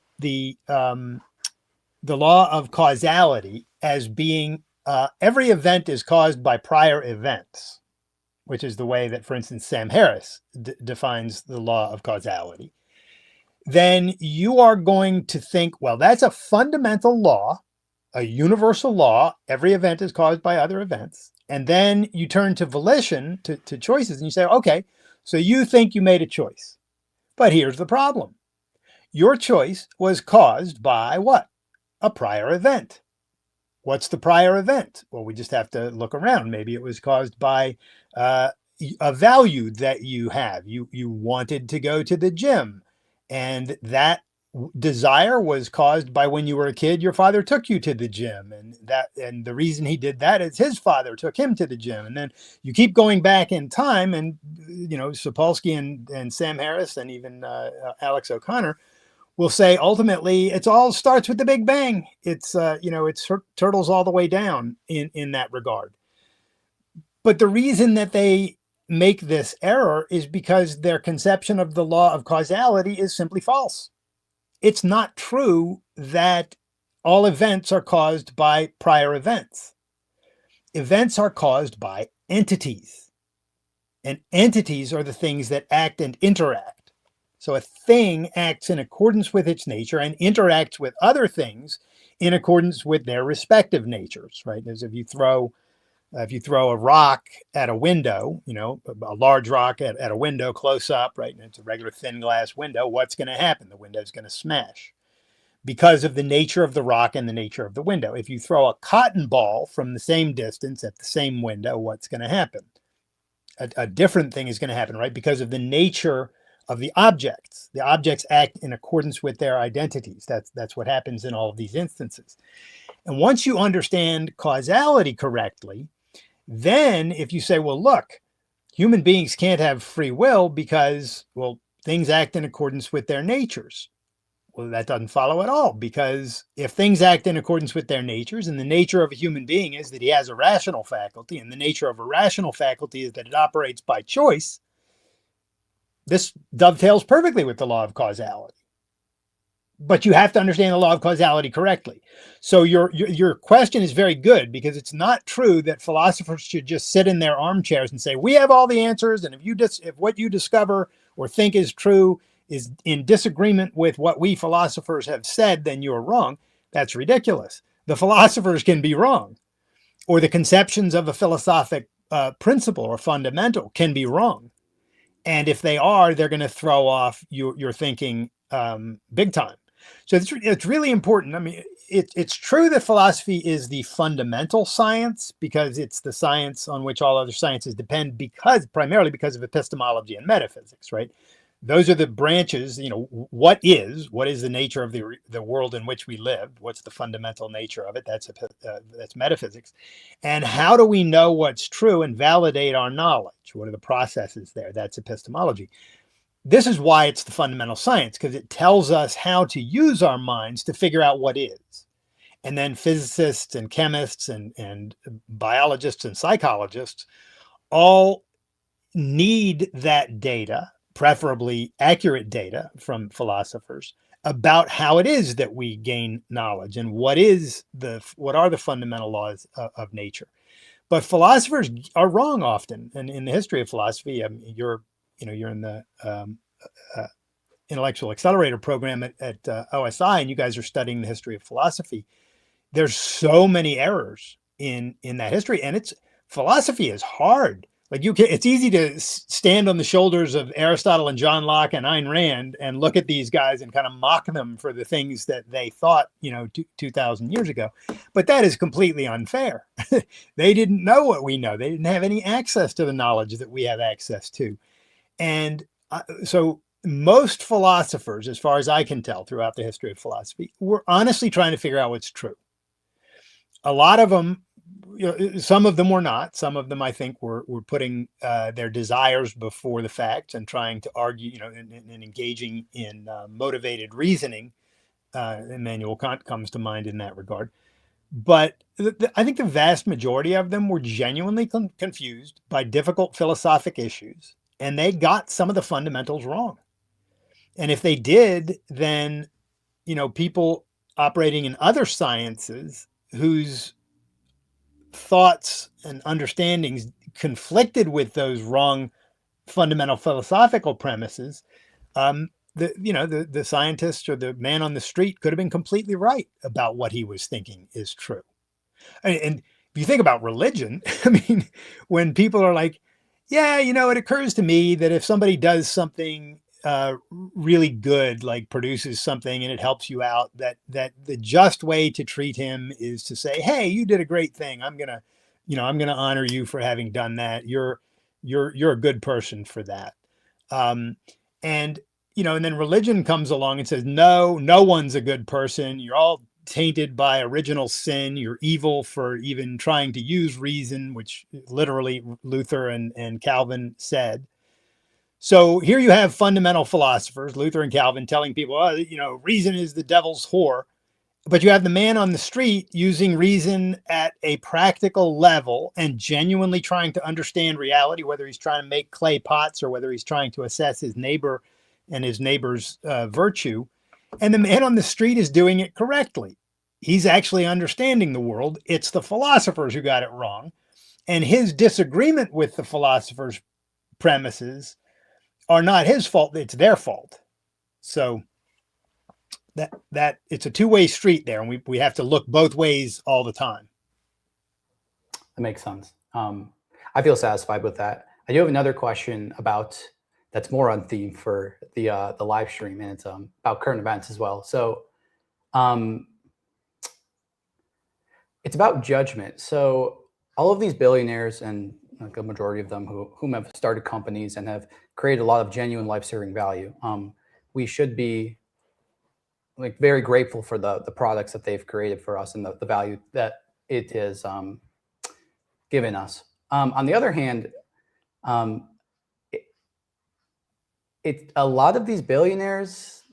S1: law of causality as being every event is caused by prior events, which is the way that, for instance, Sam Harris defines the law of causality, then you are going to think, well, that's a fundamental law, a universal law. Every event is caused by other events. And then you turn to volition, to choices, and you say, okay, so you think you made a choice. But here's the problem. Your choice was caused by what? A prior event. What's the prior event? Well, we just have to look around. Maybe it was caused by a value that you have. You wanted to go to the gym, and that desire was caused by when you were a kid, your father took you to the gym, and the reason he did that is his father took him to the gym. And then you keep going back in time, and Sapolsky and Sam Harris and even Alex O'Connor will say ultimately it all starts with the Big Bang. It's turtles all the way down in that regard. But the reason that they make this error is because their conception of the law of causality is simply false. It's not true that all events are caused by prior events. Events are caused by entities, and entities are the things that act and interact. So a thing acts in accordance with its nature and interacts with other things in accordance with their respective natures, right? As if you throw a rock at a window, a large rock at a window close up, right? And it's a regular thin glass window. What's going to happen? The window's going to smash because of the nature of the rock and the nature of the window. If you throw a cotton ball from the same distance at the same window, what's going to happen? A different thing is going to happen, right? Because of the nature of the objects. The objects act in accordance with their identities. That's what happens in all of these instances. And once you understand causality correctly, then if you say, well, look, human beings can't have free will because, well, things act in accordance with their natures. Well, that doesn't follow at all, because if things act in accordance with their natures, and the nature of a human being is that he has a rational faculty, and the nature of a rational faculty is that it operates by choice, this dovetails perfectly with the law of causality. But you have to understand the law of causality correctly. So your question is very good, because it's not true that philosophers should just sit in their armchairs and say, we have all the answers, and if what you discover or think is true is in disagreement with what we philosophers have said, then you're wrong. That's ridiculous. The philosophers can be wrong, or the conceptions of a philosophic principle or fundamental can be wrong. And if they are, they're going to throw off your thinking big time. So it's really important. I mean, it's true that philosophy is the fundamental science, because it's the science on which all other sciences depend, primarily because of epistemology and metaphysics, right? Those are the branches. What is the nature of the world in which we live? What's the fundamental nature of it? That's metaphysics. And how do we know what's true and validate our knowledge? What are the processes there? That's epistemology. This is why it's the fundamental science, because it tells us how to use our minds to figure out what is. And then physicists and chemists and biologists and psychologists all need that data, preferably accurate data from philosophers, about how it is that we gain knowledge and what are the fundamental laws of nature. But philosophers are wrong often. And in the history of philosophy, you're in the Intellectual Accelerator program at OSI, and you guys are studying the history of philosophy. There's so many errors in that history, and philosophy is hard. Like it's easy to stand on the shoulders of Aristotle and John Locke and Ayn Rand and look at these guys and kind of mock them for the things that they thought, 2,000 years ago. But that is completely unfair. They didn't know what we know. They didn't have any access to the knowledge that we have access to. And so most philosophers, as far as I can tell throughout the history of philosophy, were honestly trying to figure out what's true. A lot of them, some of them were not. Some of them, I think, were putting their desires before the facts and trying to argue, and engaging in motivated reasoning. Immanuel Kant comes to mind in that regard. But I think the vast majority of them were genuinely confused by difficult philosophic issues, and they got some of the fundamentals wrong. And if they did, then, people operating in other sciences whose thoughts and understandings conflicted with those wrong fundamental philosophical premises, the scientist or the man on the street could have been completely right about what he was thinking is true. And if you think about religion, I mean, when people are like, yeah, it occurs to me that if somebody does something really good, like produces something and it helps you out, that the just way to treat him is to say, hey, you did a great thing. I'm gonna honor you for having done that. You're a good person for that. And then religion comes along and says, no one's a good person. You're all tainted by original sin. You're evil for even trying to use reason, which literally Luther and Calvin said. So here you have fundamental philosophers, Luther and Calvin, telling people, reason is the devil's whore. But you have the man on the street using reason at a practical level and genuinely trying to understand reality, whether he's trying to make clay pots or whether he's trying to assess his neighbor and his neighbor's virtue. And the man on the street is doing it correctly. He's actually understanding the world. It's the philosophers who got it wrong. And his disagreement with the philosophers' premises are not his fault. It's their fault. So that it's a two-way street there, and we have to look both ways all the time.
S2: That makes sense. I feel satisfied with that. I do have another question that's more on theme for the live stream, and it's about current events as well. So it's about judgment. So all of these billionaires, and like a majority of them whom have started companies and have created a lot of genuine life-saving value, we should be like very grateful for the products that they've created for us and the value that it has given us. On the other hand, a lot of these billionaires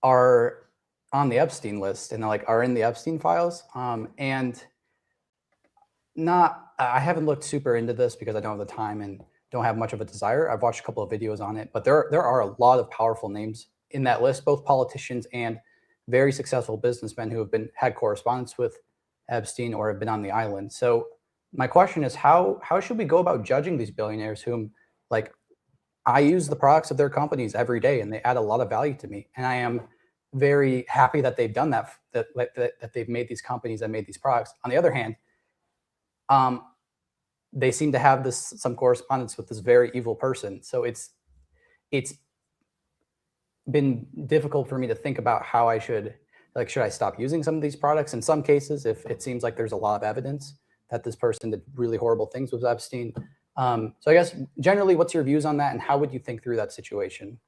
S2: are on the Epstein list and are in the Epstein files. And I haven't looked super into this because I don't have the time and don't have much of a desire. I've watched a couple of videos on it, but there are a lot of powerful names in that list, both politicians and very successful businessmen who have had correspondence with Epstein or have been on the island. So my question is, how should we go about judging these billionaires whom, I use the products of their companies every day and they add a lot of value to me. And I am very happy that they've done that they've made these companies and made these products. On the other hand, they seem to have some correspondence with this very evil person. So it's been difficult for me to think about how I should I stop using some of these products? In some cases, if it seems like there's a lot of evidence that this person did really horrible things with Epstein. So I guess generally, what's your views on that, and how would you think through that situation?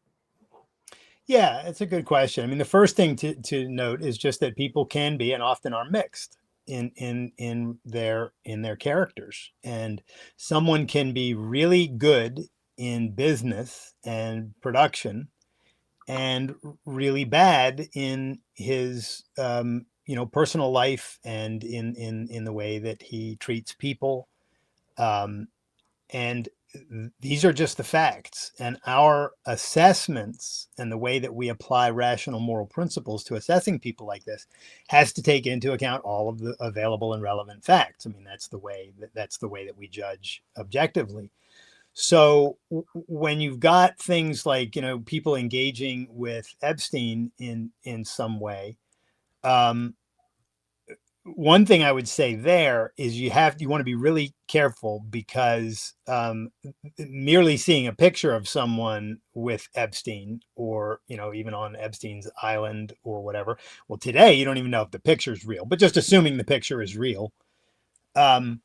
S1: Yeah, it's a good question. I mean, the first thing to note is just that people can be and often are mixed in their characters, and someone can be really good in business and production and really bad in his personal life and in the way that he treats people. And these are just the facts, and our assessments and the way that we apply rational moral principles to assessing people like this has to take into account all of the available and relevant facts. I mean, that's the way that we judge objectively. So when you've got things like, people engaging with Epstein in some way, one thing I would say there is you want to be really careful, because merely seeing a picture of someone with Epstein, or even on Epstein's island or whatever. Well, today you don't even know if the picture is real, but just assuming the picture is real, um,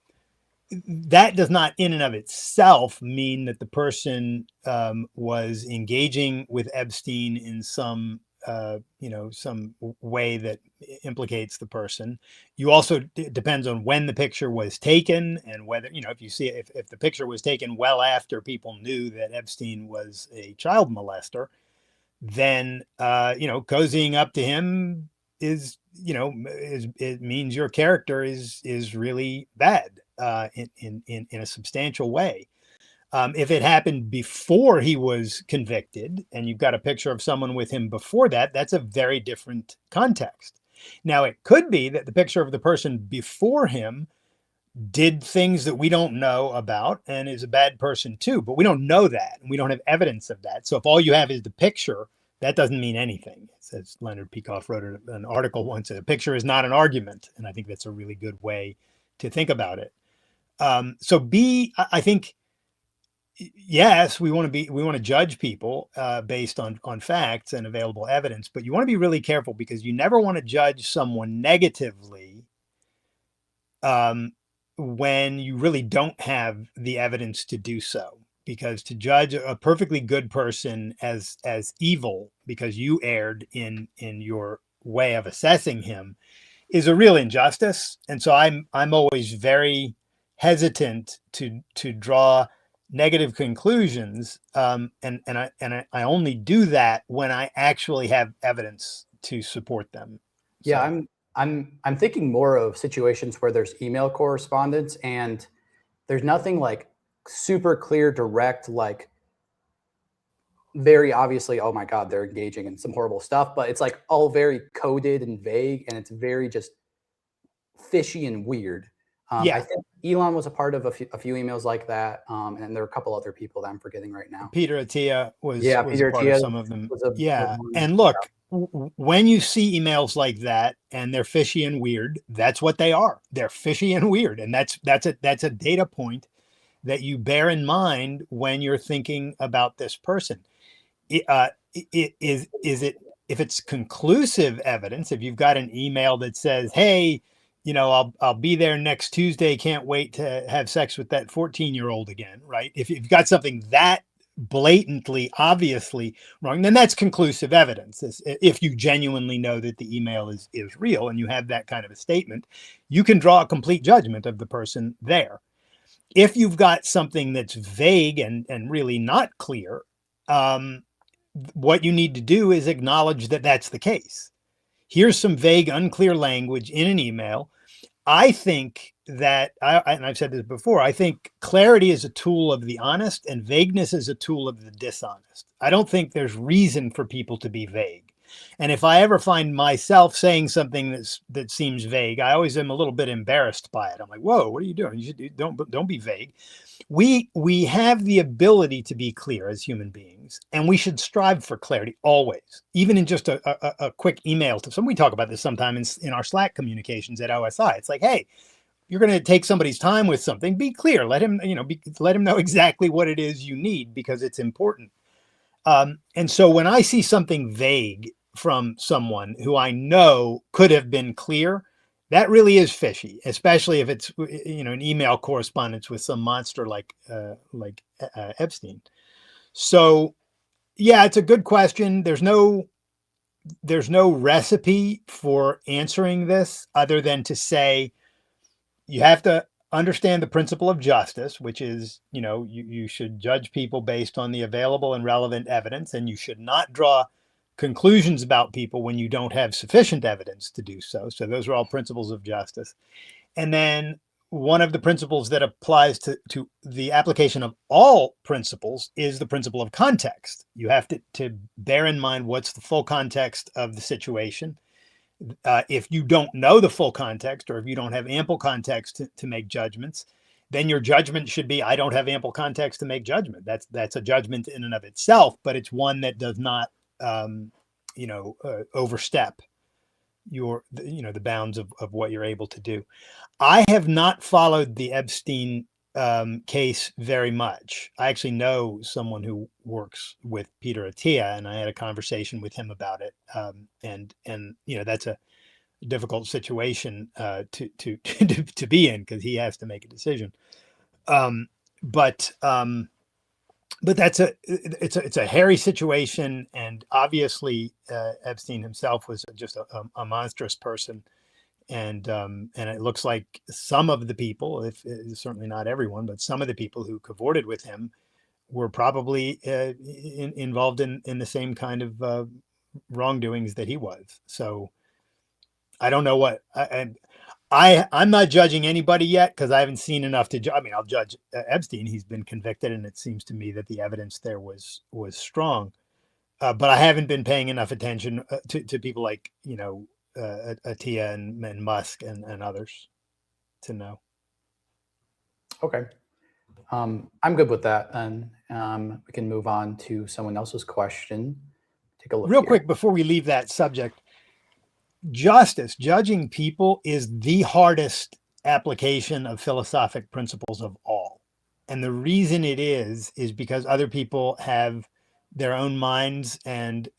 S1: that does not in and of itself mean that the person was engaging with Epstein in some some way that implicates the person. You also, it depends on when the picture was taken, and whether, if you see, if the picture was taken well after people knew that Epstein was a child molester, then cozying up to him is, it means your character is really bad in a substantial way. If it happened before he was convicted, and you've got a picture of someone with him before that, that's a very different context. Now, it could be that the picture of the person before him did things that we don't know about and is a bad person too, but we don't know that, and we don't have evidence of that. So if all you have is the picture, that doesn't mean anything. As Leonard Peikoff wrote an article once, a picture is not an argument, and I think that's a really good way to think about it. I think, yes, we want to judge people based on facts and available evidence, but you want to be really careful, because you never want to judge someone negatively when you really don't have the evidence to do so. Because to judge a perfectly good person as evil because you erred in your way of assessing him is a real injustice. And so I'm always very hesitant to draw negative conclusions, and I only do that when I actually have evidence to support them.
S2: Yeah,
S1: So,
S2: I'm thinking more of situations where there's email correspondence and there's nothing like super clear, direct, like very obviously, oh my God, they're engaging in some horrible stuff, but it's like all very coded and vague, and it's very just fishy and weird.
S1: yeah.
S2: I think Elon was a part of a few emails like that, and there are a couple other people that I'm forgetting right now.
S1: Peter Attia was
S2: Peter
S1: a part of
S2: Attia
S1: some of them.
S2: was a
S1: Yeah.
S2: one.
S1: And look, when you see emails like that and they're fishy and weird, that's what they are. They're fishy and weird. And that's a data point that you bear in mind when you're thinking about this person. Is it, if it's conclusive evidence, if you've got an email that says, hey, I'll be there next Tuesday, can't wait to have sex with that 14-year-old again, right? If you've got something that blatantly, obviously wrong, then that's conclusive evidence. If you genuinely know that the email is real and you have that kind of a statement, you can draw a complete judgment of the person there. If you've got something that's vague and really not clear, what you need to do is acknowledge that that's the case. Here's some vague, unclear language in an email. I think that, and I've said this before, I think clarity is a tool of the honest and vagueness is a tool of the dishonest. I don't think there's reason for people to be vague. And if I ever find myself saying something that seems vague, I always am a little bit embarrassed by it. I'm like, whoa, what are you doing? Don't be vague. We have the ability to be clear as human beings, and we should strive for clarity always, even in just a quick email to someone. We talk about this sometimes in our Slack communications at OSI. It's like, hey, you're going to take somebody's time with something. Be clear. Let him know exactly what it is you need, because it's important. And so when I see something vague from someone who I know could have been clear, that really is fishy, especially if it's an email correspondence with some monster like Epstein. So yeah, it's a good question. There's no recipe for answering this other than to say you have to understand the principle of justice, which is, you should judge people based on the available and relevant evidence, and you should not draw conclusions about people when you don't have sufficient evidence to do so. So those are all principles of justice. And then one of the principles that applies to the application of all principles is the principle of context. You have to bear in mind what's the full context of the situation. If you don't know the full context, or if you don't have ample context to make judgments, then your judgment should be, I don't have ample context to make judgment. That's a judgment in and of itself, but it's one that does not overstep the bounds of what you're able to do. I have not followed the Epstein case very much. I actually know someone who works with Peter Attia, and I had a conversation with him about it. And that's a difficult situation to be in, because he has to make a decision. But it's a hairy situation, and obviously Epstein himself was just a monstrous person. And it looks like some of the people, if certainly not everyone, but some of the people who cavorted with him were probably involved in the same kind of wrongdoings that he was. So I don't know what I'm not judging anybody yet, because I haven't seen enough to. I mean, I'll judge Epstein. He's been convicted, and it seems to me that the evidence there was strong. But I haven't been paying enough attention to people like Attia and Musk and others to know.
S2: Okay. I'm good with that. And we can move on to someone else's question. Take a look
S1: Real
S2: here.
S1: quick before we leave that subject. Judging people is the hardest application of philosophic principles of all. And the reason it is because other people have their own minds and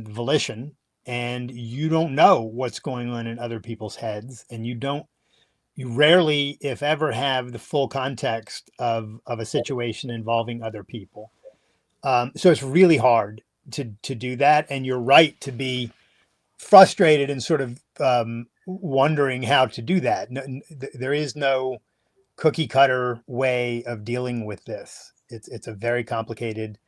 S1: volition, and you don't know what's going on in other people's heads, and you rarely, if ever, have the full context of a situation involving other people. So it's really hard to do that. And you're right to be frustrated and sort of wondering how to do that. There is no cookie cutter way of dealing with this. It's a very complicated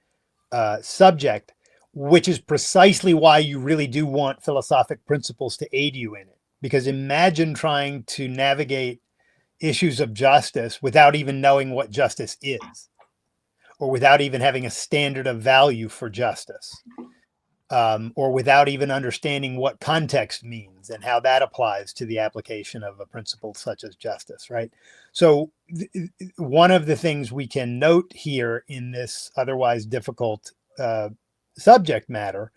S1: subject, which is precisely why you really do want philosophic principles to aid you in it. Because imagine trying to navigate issues of justice without even knowing what justice is, or without even having a standard of value for justice. Or without even understanding what context means and how that applies to the application of a principle such as justice, right? So one of the things we can note here in this otherwise difficult subject matter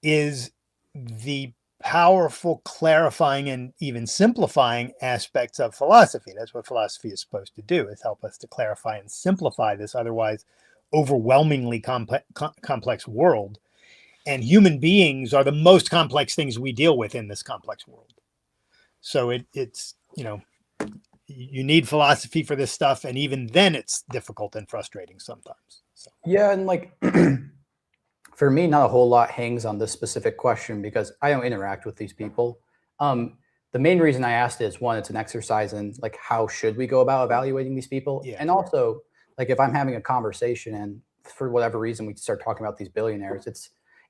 S1: is the powerful clarifying and even simplifying aspects of philosophy. That's what philosophy is supposed to do, is help us to clarify and simplify this otherwise overwhelmingly complex world. And human beings are the most complex things we deal with in this complex world. So it's you need philosophy for this stuff, and even then it's difficult and frustrating sometimes. So.
S2: Yeah, and like for me, not a whole lot hangs on this specific question because I don't interact with these people. The main reason I asked is, one, it's an exercise in like how should we go about evaluating these people, and also like if I'm having a conversation and for whatever reason we start talking about these billionaires,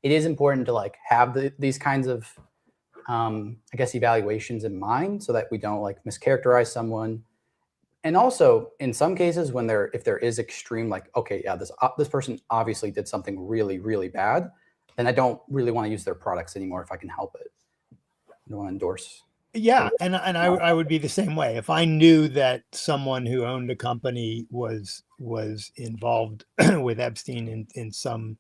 S2: it is important to like have these kinds of, I guess, evaluations in mind so that we don't like mischaracterize someone. And also in some cases when if there is extreme, like, okay, yeah, this person obviously did something really, really bad, then I don't really want to use their products anymore if I can help it. I don't want to endorse.
S1: Yeah. And I would be the same way. If I knew that someone who owned a company was involved with Epstein in some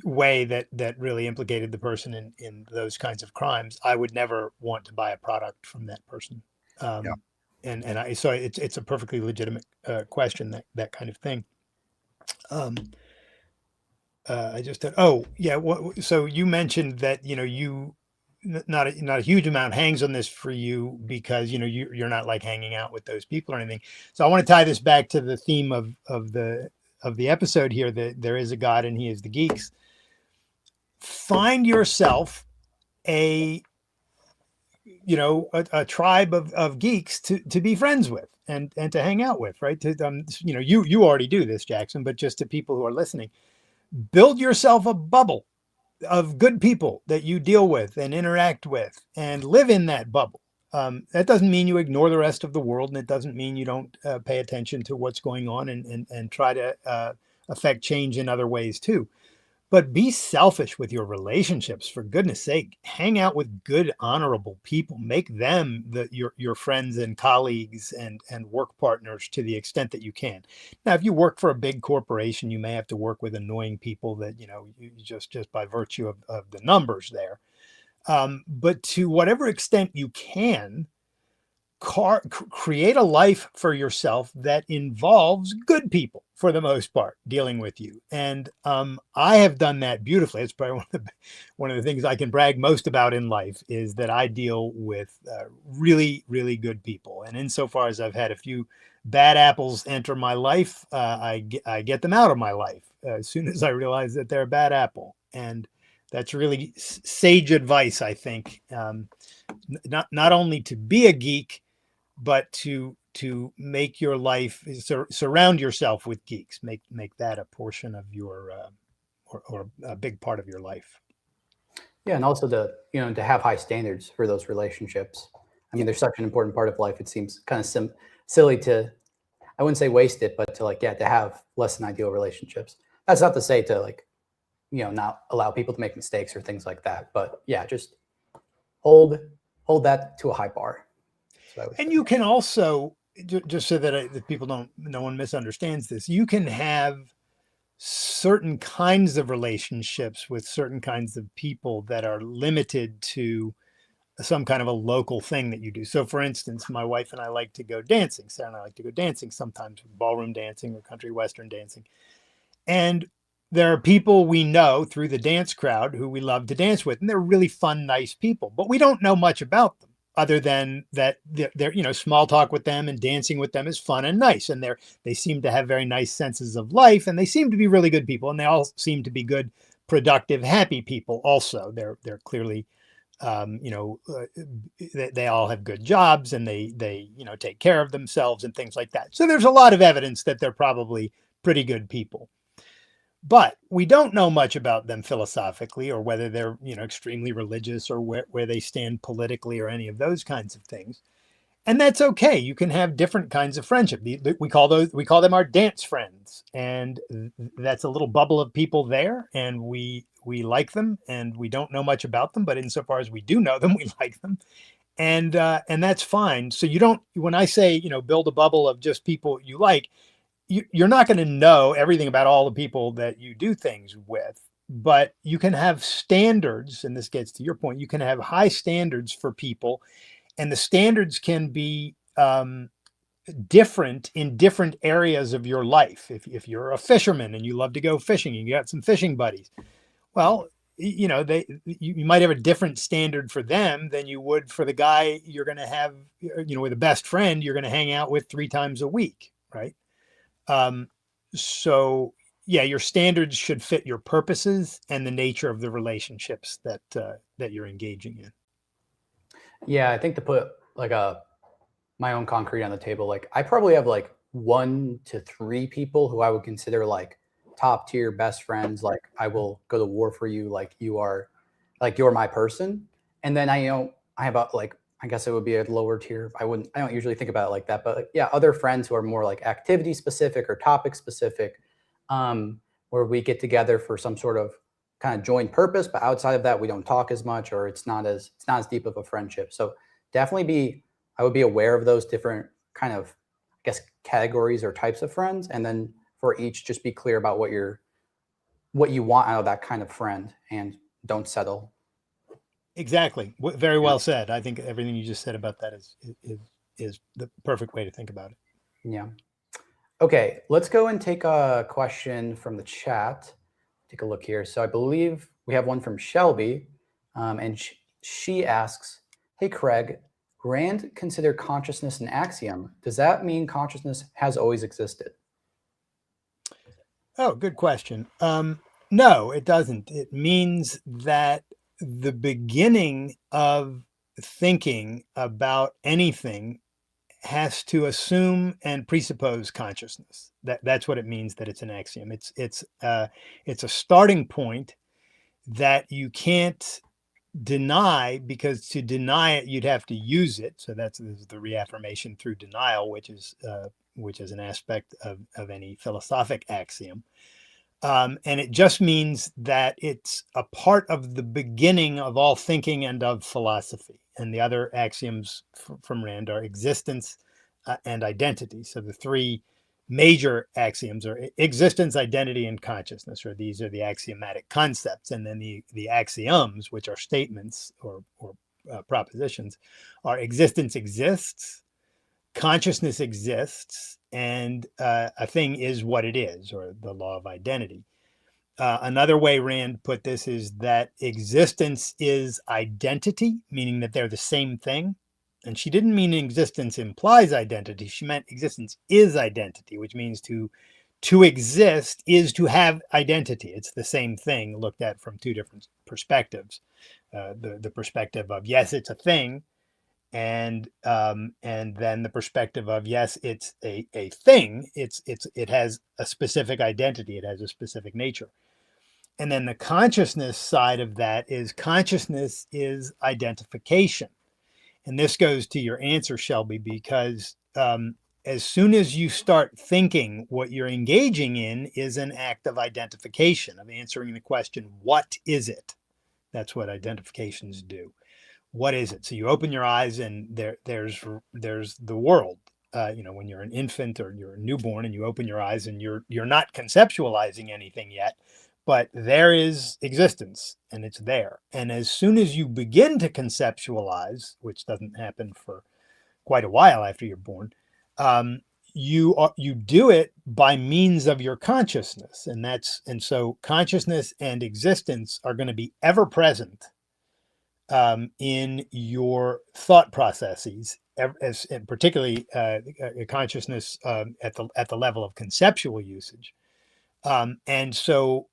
S1: way that really implicated the person in those kinds of crimes, I would never want to buy a product from that person. So it's a perfectly legitimate question, that kind of thing. I just thought, so you mentioned that you not a huge amount hangs on this for you because you're not like hanging out with those people or anything. So I want to tie this back to the theme of the episode here, that there is a God and he is the Geeks. Find yourself a tribe of geeks to be friends with and to hang out with, right? You already do this, Jackson, but just to people who are listening, build yourself a bubble of good people that you deal with and interact with and live in that bubble. That doesn't mean you ignore the rest of the world, and it doesn't mean you don't pay attention to what's going on and try to affect change in other ways too. But be selfish with your relationships, for goodness sake. Hang out with good, honorable people. Make them your friends and colleagues and work partners to the extent that you can. Now, if you work for a big corporation, you may have to work with annoying people that, you just by virtue of the numbers there. But to whatever extent you can, create a life for yourself that involves good people for the most part dealing with you. And I have done that beautifully. It's probably one of the things I can brag most about in life is that I deal with really, really good people. And insofar as I've had a few bad apples enter my life, I get them out of my life as soon as I realize that they're a bad apple. And that's really sage advice, I think. Not only to be a geek, but to make your life, surround yourself with geeks, make that a portion of your or a big part of your life.
S2: Yeah, and also to have high standards for those relationships. I mean, they're such an important part of life. It seems kind of silly to, I wouldn't say waste it, but to have less than ideal relationships. That's not to say to not allow people to make mistakes or things like that. But yeah, just hold that to a high bar.
S1: And you can also, just so that people no one misunderstands this, you can have certain kinds of relationships with certain kinds of people that are limited to some kind of a local thing that you do. So for instance, my wife and I like to go dancing. Sarah and I like to go dancing sometimes, ballroom dancing or country western dancing. And there are people we know through the dance crowd who we love to dance with, and they're really fun, nice people, but we don't know much about them other than that they're small talk with them and dancing with them is fun and nice. And they seem to have very nice senses of life, and they seem to be really good people. And they all seem to be good, productive, happy people. Also, they're clearly, they all have good jobs, and they take care of themselves and things like that. So there's a lot of evidence that they're probably pretty good people. But we don't know much about them philosophically, or whether they're extremely religious, or where they stand politically, or any of those kinds of things. And that's okay. You can have different kinds of friendship. We call them our dance friends, and that's a little bubble of people there, and we like them, and we don't know much about them, but insofar as we do know them, we like them, and that's fine. So you don't. When I say build a bubble of just people you like, you're not going to know everything about all the people that you do things with, but you can have standards. And this gets to your point. You can have high standards for people, and the standards can be different in different areas of your life. If you're a fisherman and you love to go fishing, and you got some fishing buddies, well, you might have a different standard for them than you would for the guy you're going to have, with a best friend you're going to hang out with 3 times a week, right? So yeah, your standards should fit your purposes and the nature of the relationships that you're engaging in.
S2: Yeah, I think to put my own concrete on the table, I probably have 1 to 3 people who I would consider top tier best friends. I will go to war for you. You're my person. And then I have I guess it would be a lower tier. I don't usually think about it like that, but yeah, other friends who are more activity specific or topic specific, where we get together for some sort of kind of joint purpose, but outside of that, we don't talk as much, or it's not as deep of a friendship. So definitely I would be aware of those different kind of, I guess, categories or types of friends. And then for each, just be clear about what you want out of that kind of friend, and don't settle.
S1: Exactly. Very well said. I think everything you just said about that is the perfect way to think about it.
S2: Yeah. Okay, let's go and take a question from the chat. Take a look here. So I believe we have one from Shelby, and she asks, "Hey Craig, Rand consider consciousness an axiom. Does that mean consciousness has always existed?"
S1: Oh, good question. No, it doesn't. It means that the beginning of thinking about anything has to assume and presuppose consciousness. That's what it means that it's an axiom. It's a starting point that you can't deny, because to deny it you'd have to use it. So this is the reaffirmation through denial, which is an aspect of any philosophic axiom. And it just means that it's a part of the beginning of all thinking and of philosophy. And the other axioms from Rand are existence and identity. So the 3 major axioms are existence, identity, and consciousness, or these are the axiomatic concepts. And then the axioms, which are statements or propositions, are existence exists, consciousness exists, and a thing is what it is, or the law of identity. Another way Rand put this is that existence is identity, meaning that they're the same thing. And she didn't mean existence implies identity. She meant existence is identity, which means to exist is to have identity. It's the same thing looked at from two different perspectives. The perspective of yes, it's a thing, and then the perspective of yes, it's a thing. It has a specific identity. It has a specific nature. And then the consciousness side of that is consciousness is identification. And this goes to your answer, Shelby, because as soon as you start thinking, what you're engaging in is an act of identification, of answering the question, what is it? That's what identifications do. What is it? So you open your eyes and there's the world. When you're an infant or you're a newborn and you open your eyes and you're not conceptualizing anything yet, but there is existence and it's there. And as soon as you begin to conceptualize, which doesn't happen for quite a while after you're born, you do it by means of your consciousness, and so consciousness and existence are going to be ever present in your thought processes, and particularly consciousness at the level of conceptual usage. And so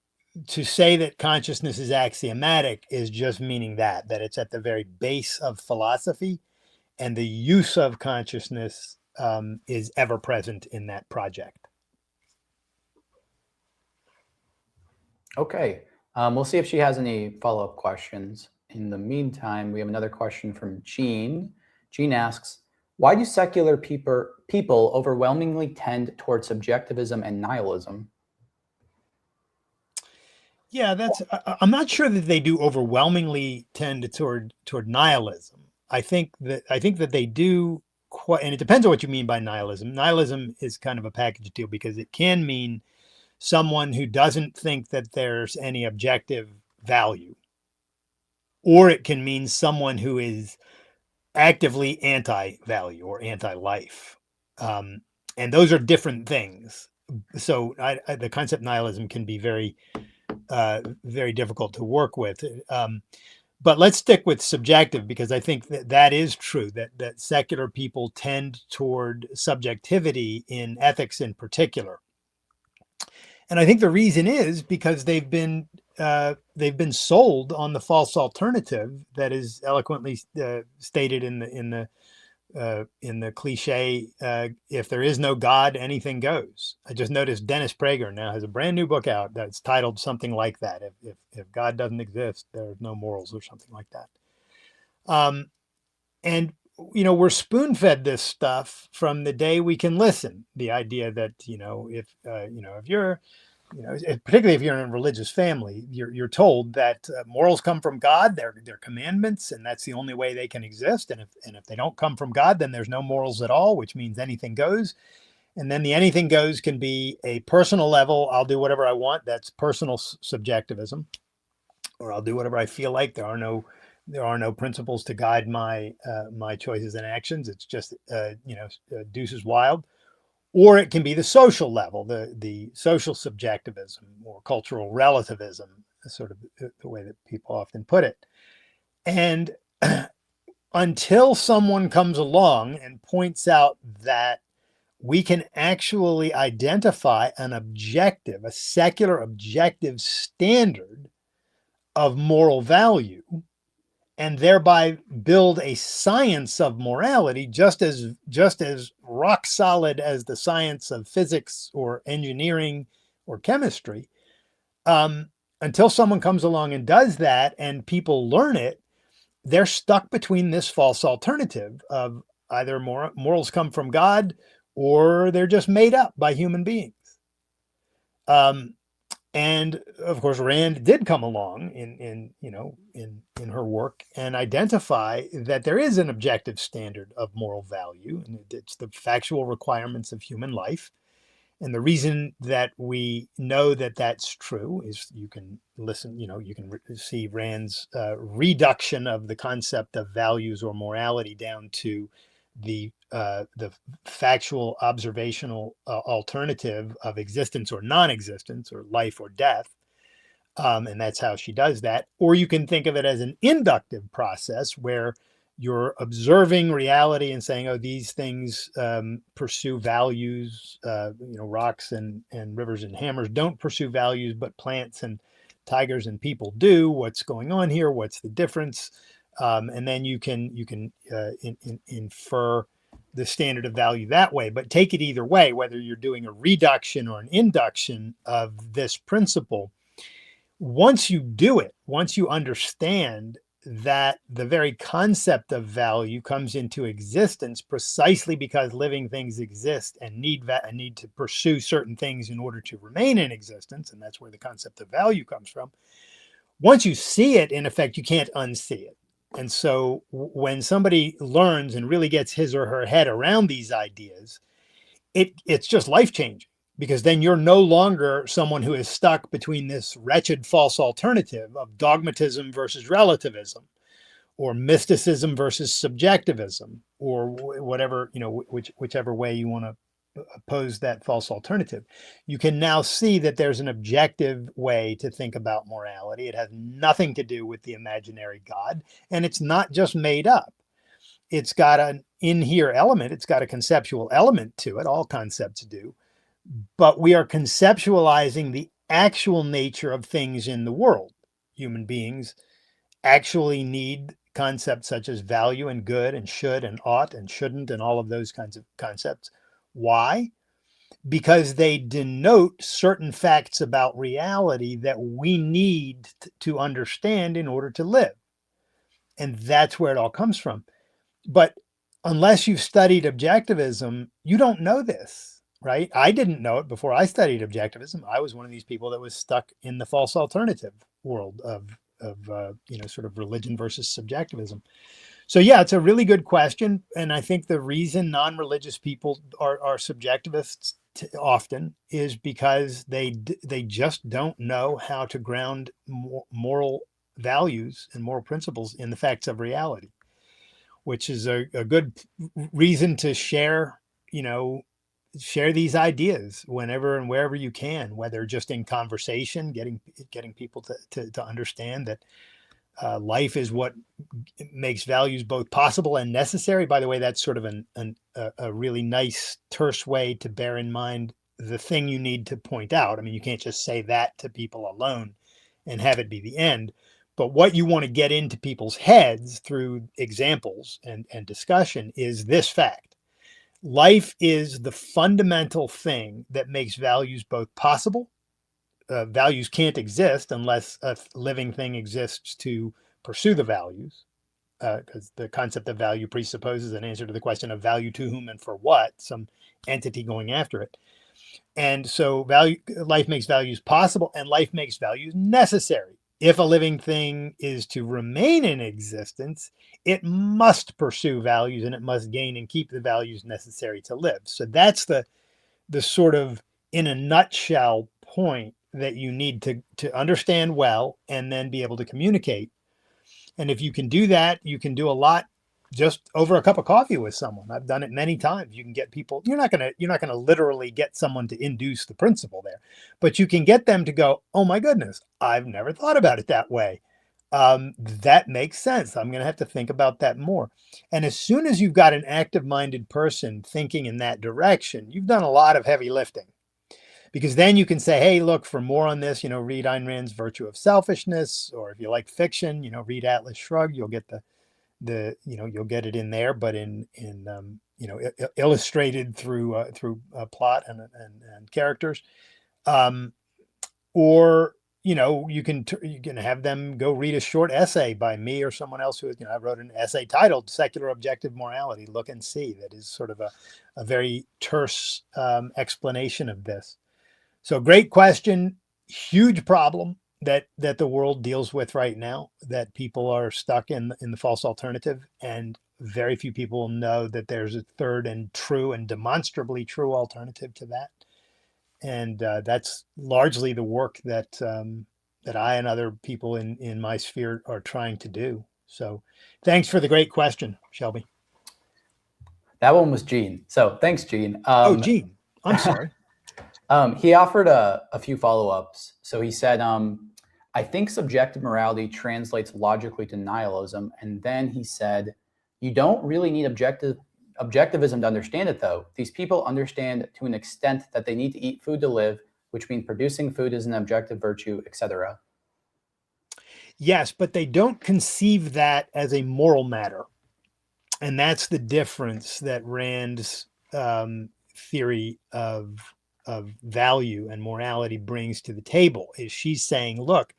S1: to say that consciousness is axiomatic is just meaning that it's at the very base of philosophy, and the use of consciousness is ever present in that project.
S2: Okay, we'll see if she has any follow-up questions. In the meantime, we have another question from Jean. Jean asks, why do secular people overwhelmingly tend toward subjectivism and nihilism?
S1: Yeah, I'm not sure that they do overwhelmingly tend toward nihilism. I think that they do quite, and it depends on what you mean by nihilism. Nihilism is kind of a package deal because it can mean someone who doesn't think that there's any objective value, or it can mean someone who is actively anti-value or anti-life. And those are different things. So the concept nihilism can be very difficult to work with. But let's stick with subjective, because I think that is true, that secular people tend toward subjectivity in ethics in particular. And I think the reason is because they've been sold on the false alternative that is eloquently stated in the cliche, if there is no God, anything goes. I just noticed Dennis Prager now has a brand new book out that's titled something like that. If God doesn't exist, there's no morals, or something like that. And we're spoon-fed this stuff from the day we can listen. The idea that if you're particularly if you're in a religious family, you're told that morals come from God. They're commandments, and that's the only way they can exist. And if they don't come from God, then there's no morals at all, which means anything goes. And then the anything goes can be a personal level. I'll do whatever I want. That's personal subjectivism. Or I'll do whatever I feel like. There are no principles to guide my choices and actions. It's just deuces wild. Or it can be the social level, the social subjectivism or cultural relativism, sort of the way that people often put it. And until someone comes along and points out that we can actually identify a secular objective standard of moral value, and thereby build a science of morality just as rock solid as the science of physics or engineering or chemistry, until someone comes along and does that and people learn it, they're stuck between this false alternative of either morals come from God or they're just made up by human beings. And of course, Rand did come along in her work and identify that there is an objective standard of moral value, and it's the factual requirements of human life. And the reason that we know that that's true is you can listen, you can see Rand's reduction of the concept of values or morality down to the factual observational alternative of existence or non-existence, or life or death. And that's how she does that. Or you can think of it as an inductive process where you're observing reality and saying, oh, these things pursue values. Rocks and rivers and hammers don't pursue values, but plants and tigers and people do. What's going on here? What's the difference? And then you can infer the standard of value that way. But take it either way, whether you're doing a reduction or an induction of this principle. Once you do it, once you understand that the very concept of value comes into existence precisely because living things exist and need to pursue certain things in order to remain in existence, and that's where the concept of value comes from. Once you see it, in effect, you can't unsee it. And so when somebody learns and really gets his or her head around these ideas, it's just life-changing, because then you're no longer someone who is stuck between this wretched false alternative of dogmatism versus relativism, or mysticism versus subjectivism, or whatever, whichever way you want to oppose that false alternative. You can now see that there's an objective way to think about morality. It has nothing to do with the imaginary God, and it's not just made up. It's got an in here element. It's got a conceptual element to it. All concepts do. But we are conceptualizing the actual nature of things in the world. Human beings actually need concepts such as value and good and should and ought and shouldn't and all of those kinds of concepts. Why? Because they denote certain facts about reality that we need to understand in order to live. And that's where it all comes from. But unless you've studied objectivism, you don't know this, right? I didn't know it before I studied objectivism. I was one of these people that was stuck in the false alternative world of sort of religion versus subjectivism. So yeah, it's a really good question, and I think the reason non-religious people are subjectivists often is because they just don't know how to ground moral values and moral principles in the facts of reality, which is a good reason to share these ideas whenever and wherever you can, whether just in conversation, getting people to understand that life is what makes values both possible and necessary. By the way, that's sort of a really nice, terse way to bear in mind the thing you need to point out. I mean, you can't just say that to people alone and have it be the end. But what you want to get into people's heads through examples and discussion is this fact. Life is the fundamental thing that makes values both possible. Values can't exist unless a living thing exists to pursue the values, because the concept of value presupposes an answer to the question of value to whom and for what, some entity going after it. And so life makes values possible, and life makes values necessary. If a living thing is to remain in existence, it must pursue values, and it must gain and keep the values necessary to live. So that's the sort of, in a nutshell, point that you need to understand well and then be able to communicate. And if you can do that, you can do a lot just over a cup of coffee with someone. I've done it many times. You can get people, you're not going to literally get someone to induce the principle there, but you can get them to go, oh my goodness, I've never thought about it that way. That makes sense. I'm going to have to think about that more. And as soon as you've got an active-minded person thinking in that direction, you've done a lot of heavy lifting. Because then you can say, hey, look, for more on this, read Ayn Rand's Virtue of Selfishness, or if you like fiction, read Atlas Shrugged. You'll get you'll get it in there, but in illustrated through plot and characters. Or you can have them go read a short essay by me or someone else who I wrote an essay titled "Secular Objective Morality: Look and See." That is sort of a very terse explanation of this. So great question, huge problem that the world deals with right now, that people are stuck in the false alternative, and very few people know that there's a third and true and demonstrably true alternative to that. And that's largely the work that that I and other people in my sphere are trying to do. So thanks for the great question, Shelby.
S2: That one was Gene. So thanks, Gene.
S1: Oh, Gene, I'm sorry.
S2: He offered a few follow-ups. So he said, I think subjective morality translates logically to nihilism. And then he said, you don't really need objectivism to understand it, though. These people understand to an extent that they need to eat food to live, which means producing food is an objective virtue, etc.
S1: Yes, but they don't conceive that as a moral matter. And that's the difference that Rand's theory of value and morality brings to the table. Is she's saying, look,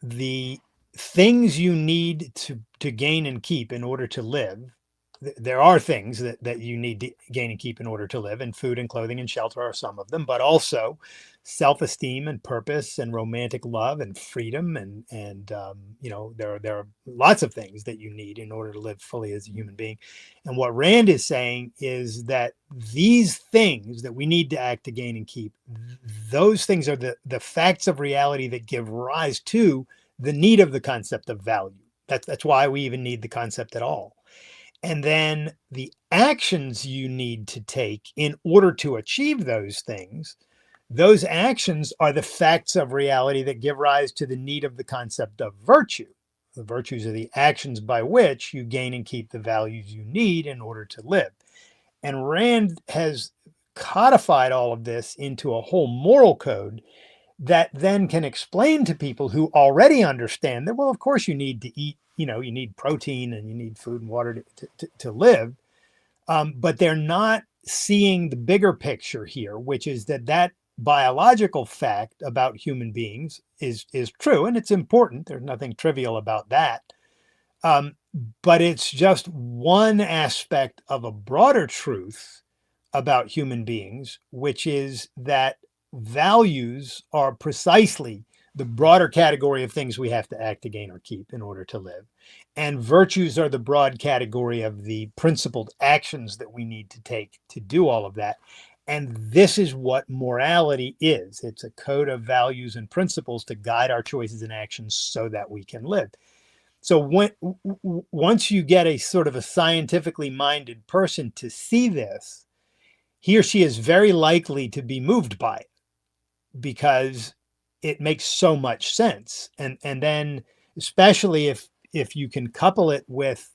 S1: the things you need to gain and keep in order to live, there are things that you need to gain and keep in order to live, and food and clothing and shelter are some of them, but also self-esteem and purpose and romantic love and freedom and you know, there are lots of things that you need in order to live fully as a human being. And what Rand is saying is that these things that we need to act to gain and keep, those things are the facts of reality that give rise to the need of the concept of value. That's why we even need the concept at all. And then the actions you need to take in order to achieve those things, those actions are the facts of reality that give rise to the need of the concept of virtue. The virtues are the actions by which you gain and keep the values you need in order to live. And Rand has codified all of this into a whole moral code that then can explain to people who already understand that, well, of course you need to eat, you know, you need protein and you need food and water to live. But they're not seeing the bigger picture here, which is that biological fact about human beings is true and it's important. There's nothing trivial about that. But it's just one aspect of a broader truth about human beings, which is that values are precisely the broader category of things we have to act to gain or keep in order to live. And virtues are the broad category of the principled actions that we need to take to do all of that. And this is what morality is. It's a code of values and principles to guide our choices and actions so that we can live. So once you get a sort of a scientifically minded person to see this, he or she is very likely to be moved by it because it makes so much sense. And then especially if you can couple it with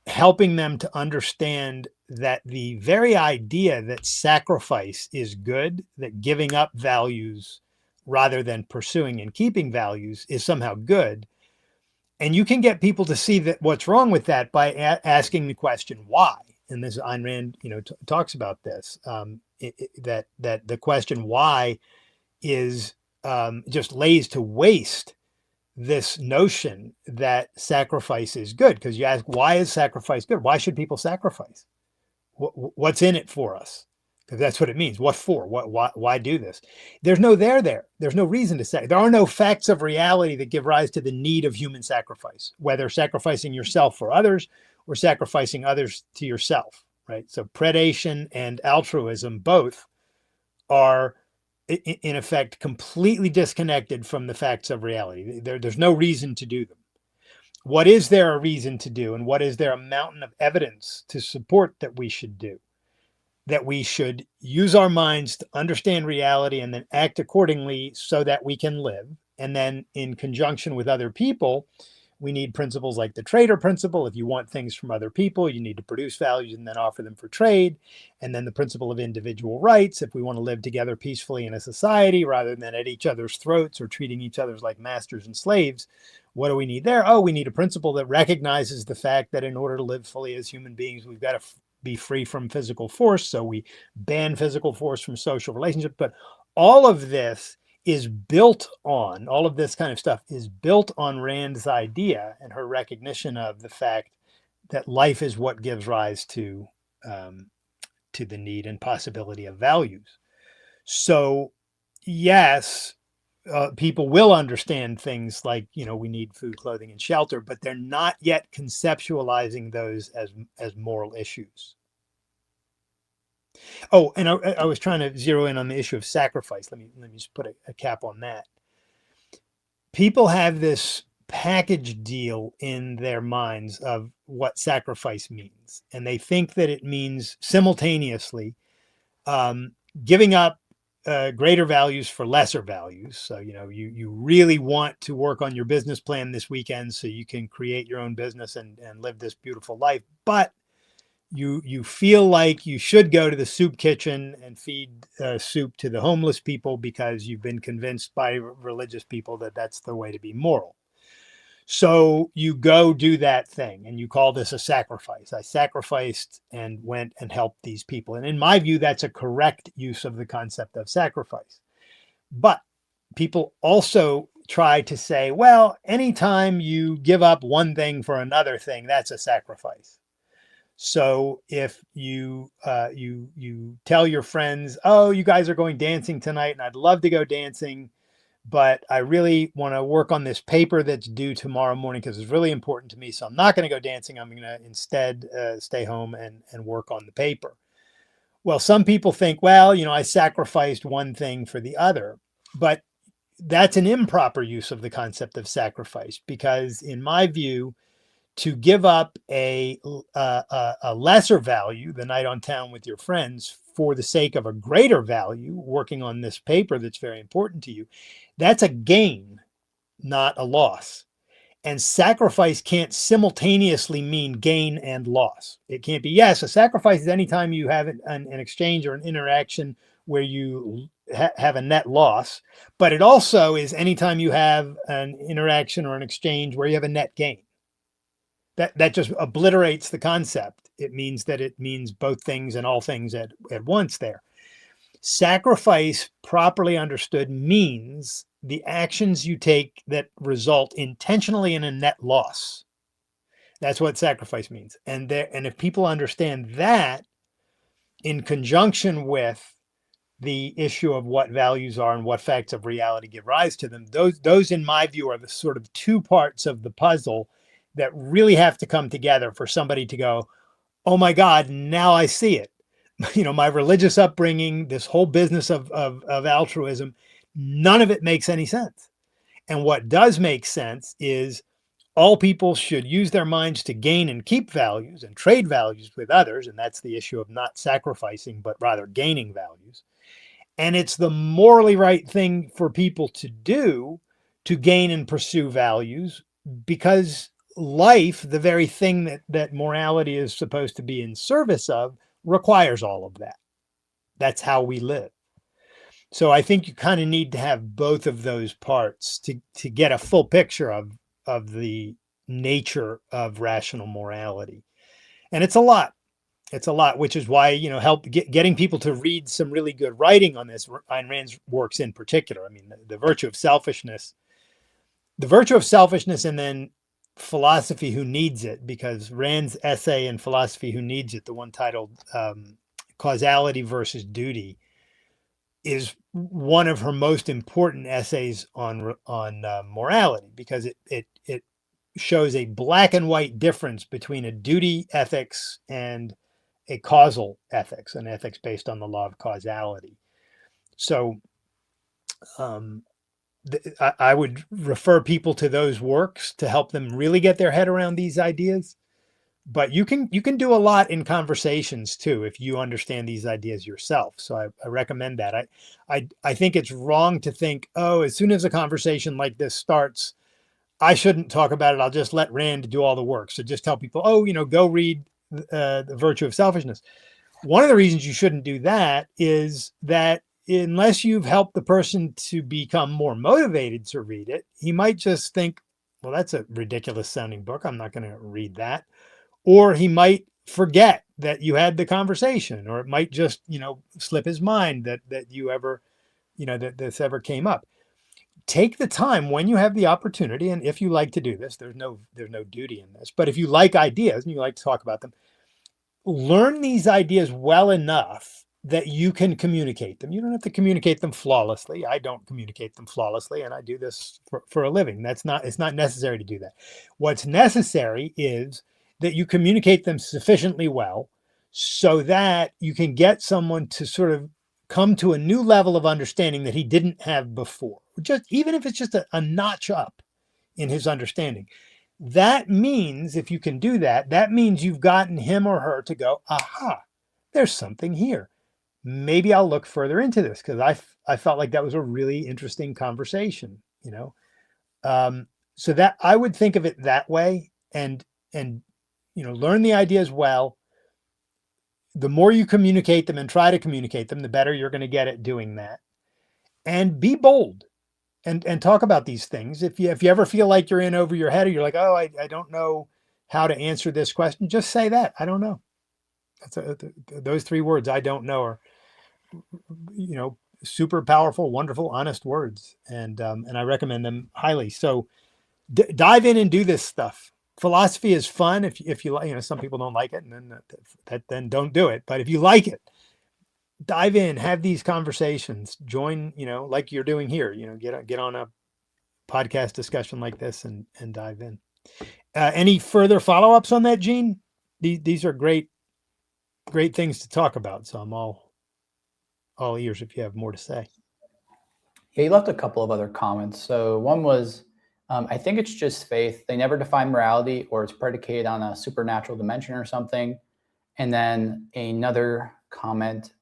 S1: helping them to understand that the very idea that sacrifice is good, that giving up values rather than pursuing and keeping values is somehow good. And you can get people to see that what's wrong with that by asking the question, why? And this Ayn Rand, you know, talks about this, that the question why is just lays to waste this notion that sacrifice is good. Because you ask, why is sacrifice good? Why should people sacrifice? What's in it for us? Because that's what it means. What for? Why do this? There's no there. There's no reason to say. There are no facts of reality that give rise to the need of human sacrifice, whether sacrificing yourself for others or sacrificing others to yourself, right? So predation and altruism both are in effect completely disconnected from the facts of reality. There's no reason to do them. What is there a reason to do? And what is there a mountain of evidence to support that we should do? That we should use our minds to understand reality and then act accordingly so that we can live. And then in conjunction with other people, we need principles like the trader principle. If you want things from other people, you need to produce values and then offer them for trade. And then the principle of individual rights. If we want to live together peacefully in a society rather than at each other's throats or treating each other like masters and slaves, what do we need there? Oh, we need a principle that recognizes the fact that in order to live fully as human beings, we've got to be free from physical force. So we ban physical force from social relationships. But all of this is built on, all of this kind of stuff is built on Rand's idea and her recognition of the fact that life is what gives rise to the need and possibility of values. So yes, people will understand things like, you know, we need food, clothing, and shelter, but they're not yet conceptualizing those as moral issues. Oh, and I was trying to zero in on the issue of sacrifice. Let me just put a cap on that. People have this package deal in their minds of what sacrifice means, and they think that it means simultaneously um, giving up greater values for lesser values. So, you really want to work on your business plan this weekend so you can create your own business and live this beautiful life. But you feel like you should go to the soup kitchen and feed soup to the homeless people because you've been convinced by religious people that that's the way to be moral. So you go do that thing and you call this a sacrifice. I sacrificed and went and helped these people. And in my view, that's a correct use of the concept of sacrifice. But people also try to say, well, anytime you give up one thing for another thing, that's a sacrifice. So if you tell your friends, oh, you guys are going dancing tonight, and I'd love to go dancing, but I really want to work on this paper that's due tomorrow morning because it's really important to me. So I'm not going to go dancing. I'm going to instead stay home and work on the paper. Well, some people think, well, I sacrificed one thing for the other, but that's an improper use of the concept of sacrifice because, in my view, to give up a lesser value, the night on town with your friends, for the sake of a greater value, working on this paper that's very important to you, that's a gain, not a loss. And sacrifice can't simultaneously mean gain and loss. It can't be, yes, a sacrifice is anytime you have an exchange or an interaction where you have a net loss, but it also is anytime you have an interaction or an exchange where you have a net gain. That just obliterates the concept. It means both things and all things at once there. Sacrifice, properly understood, means the actions you take that result intentionally in a net loss. That's what sacrifice means. And if people understand that in conjunction with the issue of what values are and what facts of reality give rise to them, those in my view are the sort of two parts of the puzzle that really have to come together for somebody to go, oh my God, now I see it. My religious upbringing, this whole business of altruism, none of it makes any sense. And what does make sense is all people should use their minds to gain and keep values and trade values with others. And that's the issue of not sacrificing, but rather gaining values. And it's the morally right thing for people to do to gain and pursue values because life, the very thing that morality is supposed to be in service of, requires all of that. That's how we live. So I think you kind of need to have both of those parts to get a full picture of the nature of rational morality. And it's a lot. It's a lot, which is why, getting people to read some really good writing on this, Ayn Rand's works in particular. I mean, the virtue of selfishness, and then Philosophy Who Needs It, because Rand's essay in Philosophy Who Needs It, the one titled Causality versus Duty, is one of her most important essays on morality, because it shows a black and white difference between a duty ethics and a causal ethics, an ethics based on the law of causality. So I would refer people to those works to help them really get their head around these ideas. But you can do a lot in conversations too if you understand these ideas yourself. So I recommend that. I think it's wrong to think, oh, as soon as a conversation like this starts, I shouldn't talk about it. I'll just let Rand do all the work. So just tell people, oh, go read The Virtue of Selfishness. One of the reasons you shouldn't do that is that unless you've helped the person to become more motivated to read it, he might just think, well, that's a ridiculous sounding book. I'm not going to read that. Or he might forget that you had the conversation, or it might just, slip his mind that you ever, that this ever came up. Take the time when you have the opportunity. And if you like to do this, there's no duty in this, but if you like ideas and you like to talk about them, learn these ideas well enough that you can communicate them. You don't have to communicate them flawlessly. I don't communicate them flawlessly, and I do this for a living. It's not necessary to do that. What's necessary is that you communicate them sufficiently well so that you can get someone to sort of come to a new level of understanding that he didn't have before, just even if it's just a notch up in his understanding. That means if you can do that, that means you've gotten him or her to go, aha, there's something here. Maybe I'll look further into this, because I felt like that was a really interesting conversation, you know. So that I would think of it that way, and learn the ideas well. The more you communicate them and try to communicate them, the better you're going to get at doing that. And be bold and talk about these things. If you ever feel like you're in over your head, or you're like, oh, I don't know how to answer this question, just say that. I don't know. Those 3 words, I don't know, are, super powerful, wonderful, honest words. And I recommend them highly. So dive in and do this stuff. Philosophy is fun. If you like, some people don't like it, and then don't do it. But if you like it, dive in, have these conversations, join, like you're doing here, get on a podcast discussion like this and dive in. Any further follow-ups on that, Gene? These are great things to talk about. So I'm all ears if you have more to say.
S2: Yeah, you left a couple of other comments. So one was, I think it's just faith. They never define morality, or it's predicated on a supernatural dimension or something. And then another comment,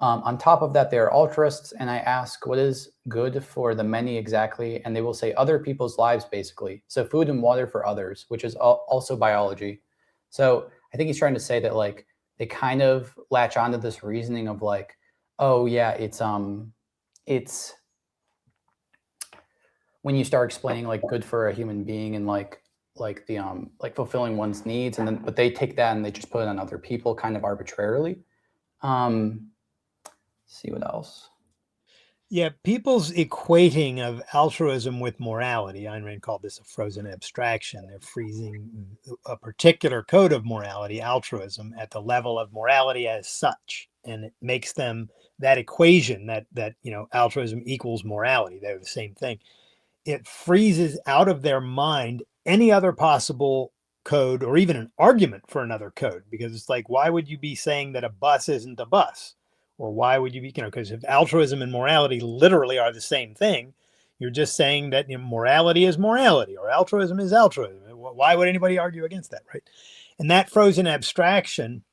S2: on top of that, they are altruists. And I ask, what is good for the many exactly? And they will say other people's lives, basically. So food and water for others, which is also biology. So I think he's trying to say that, like, they kind of latch onto this reasoning of like, oh yeah, it's when you start explaining like good for a human being and like fulfilling one's needs, and then but they take that and they just put it on other people kind of arbitrarily. See what else.
S1: Yeah, people's equating of altruism with morality. Ayn Rand called this a frozen abstraction. They're freezing a particular code of morality, altruism, at the level of morality as such, and it makes them that equation that altruism equals morality. They're the same thing. It freezes out of their mind any other possible code, or even an argument for another code, because it's like, why would you be saying that a bus isn't a bus? Or why would you be, because if altruism and morality literally are the same thing, you're just saying that morality is morality or altruism is altruism. Why would anybody argue against that, right? And that frozen abstraction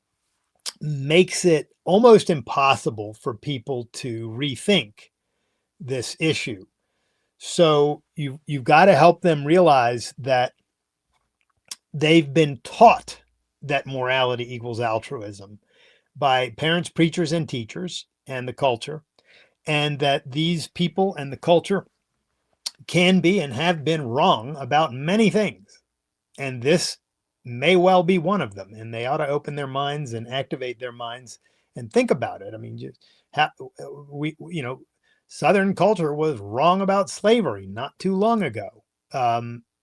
S1: makes it almost impossible for people to rethink this issue. So you've got to help them realize that they've been taught that morality equals altruism by parents, preachers, and teachers, and the culture, and that these people and the culture can be and have been wrong about many things. And this may well be one of them. And they ought to open their minds and activate their minds and think about it. I mean, Southern culture was wrong about slavery not too long ago.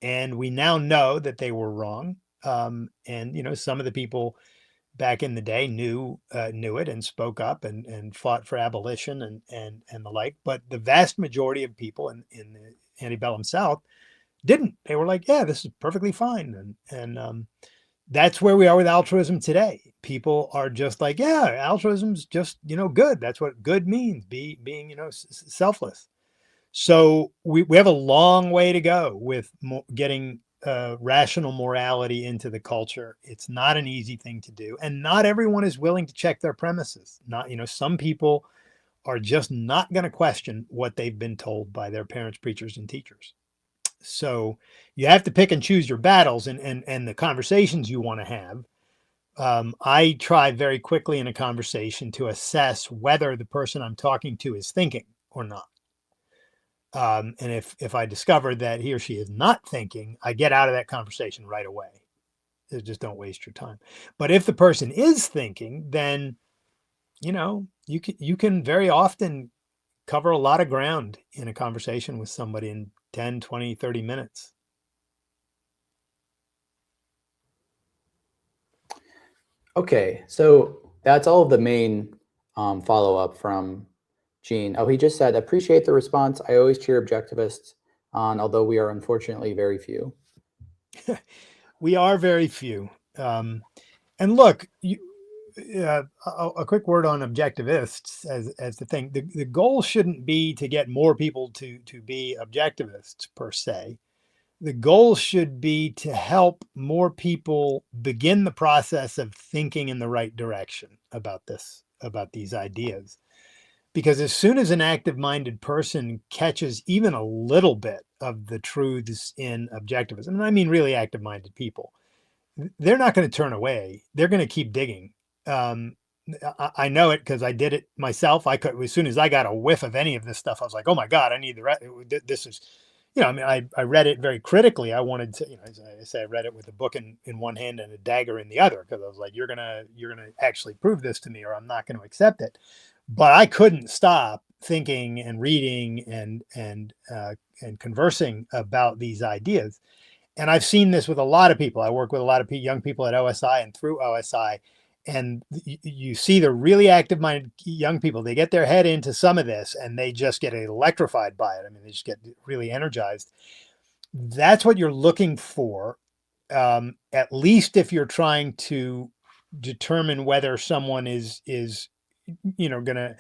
S1: And we now know that they were wrong. And some of the people back in the day knew it and spoke up and fought for abolition and the like. But the vast majority of people in the antebellum South didn't. They were like, yeah, this is perfectly fine. And that's where we are with altruism today. People are just like, yeah, altruism's just, good. That's what good means, being, selfless. So we have a long way to go with getting rational morality into the culture. It's not an easy thing to do, and not everyone is willing to check their premises. Some people are just not going to question what they've been told by their parents, preachers, and teachers. So you have to pick and choose your battles and the conversations you want to have. I try very quickly in a conversation to assess whether the person I'm talking to is thinking or not. And if I discover that he or she is not thinking, I get out of that conversation right away. Just don't waste your time. But if the person is thinking, then you can very often cover a lot of ground in a conversation with somebody in 10, 20, 30 minutes.
S2: Okay, so that's all of the main follow-up from Gene. Oh, he just said, appreciate the response. I always cheer objectivists on, although we are unfortunately very few.
S1: We are very few. And look, a quick word on objectivists as the thing. The goal shouldn't be to get more people to be objectivists per se. The goal should be to help more people begin the process of thinking in the right direction about these ideas. Because as soon as an active-minded person catches even a little bit of the truths in objectivism, and I mean really active-minded people, they're not going to turn away. They're going to keep digging. Um, I know it because I did it myself. I could, as soon as I got a whiff of any of this stuff, I was like, "Oh my God, I need the rest." This is, I mean, I read it very critically. I wanted to, as I say, I read it with a book in one hand and a dagger in the other because I was like, you're gonna actually prove this to me, or I'm not going to accept it." But I couldn't stop thinking and reading and conversing about these ideas. And I've seen this with a lot of people. I work with a lot of young people at OSI and through OSI, and you see the really active-minded young people. They get their head into some of this, and they just get electrified by it. I mean, they just get really energized. That's what you're looking for, at least if you're trying to determine whether someone is going to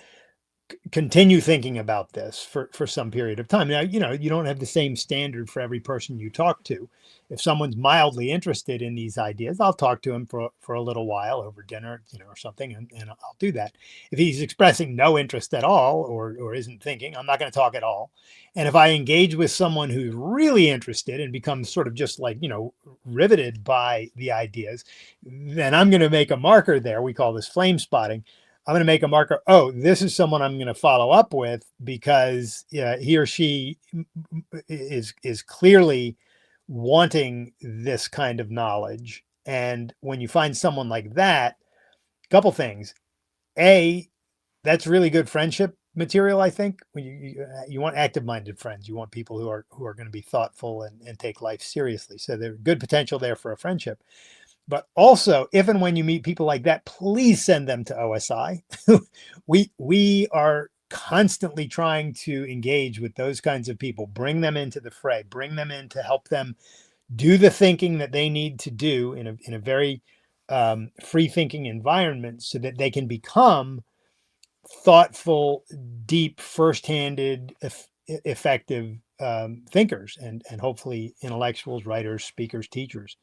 S1: continue thinking about this for some period of time. Now, you don't have the same standard for every person you talk to. If someone's mildly interested in these ideas, I'll talk to him for a little while over dinner, or something, and I'll do that. If he's expressing no interest at all or isn't thinking, I'm not going to talk at all. And if I engage with someone who's really interested and becomes sort of just like, riveted by the ideas, then I'm going to make a marker there. We call this flame spotting. I'm going to make a marker. Oh, this is someone I'm going to follow up with because he or she is clearly wanting this kind of knowledge. And when you find someone like that, a couple things. A, that's really good friendship material. I think when you want active-minded friends, you want people who are going to be thoughtful and take life seriously. So there's good potential there for a friendship. But also, if and when you meet people like that, please send them to OSI. we are constantly trying to engage with those kinds of people, bring them into the fray, bring them in to help them do the thinking that they need to do in a very free thinking environment so that they can become thoughtful, deep, first-handed, effective thinkers and hopefully intellectuals, writers, speakers, teachers.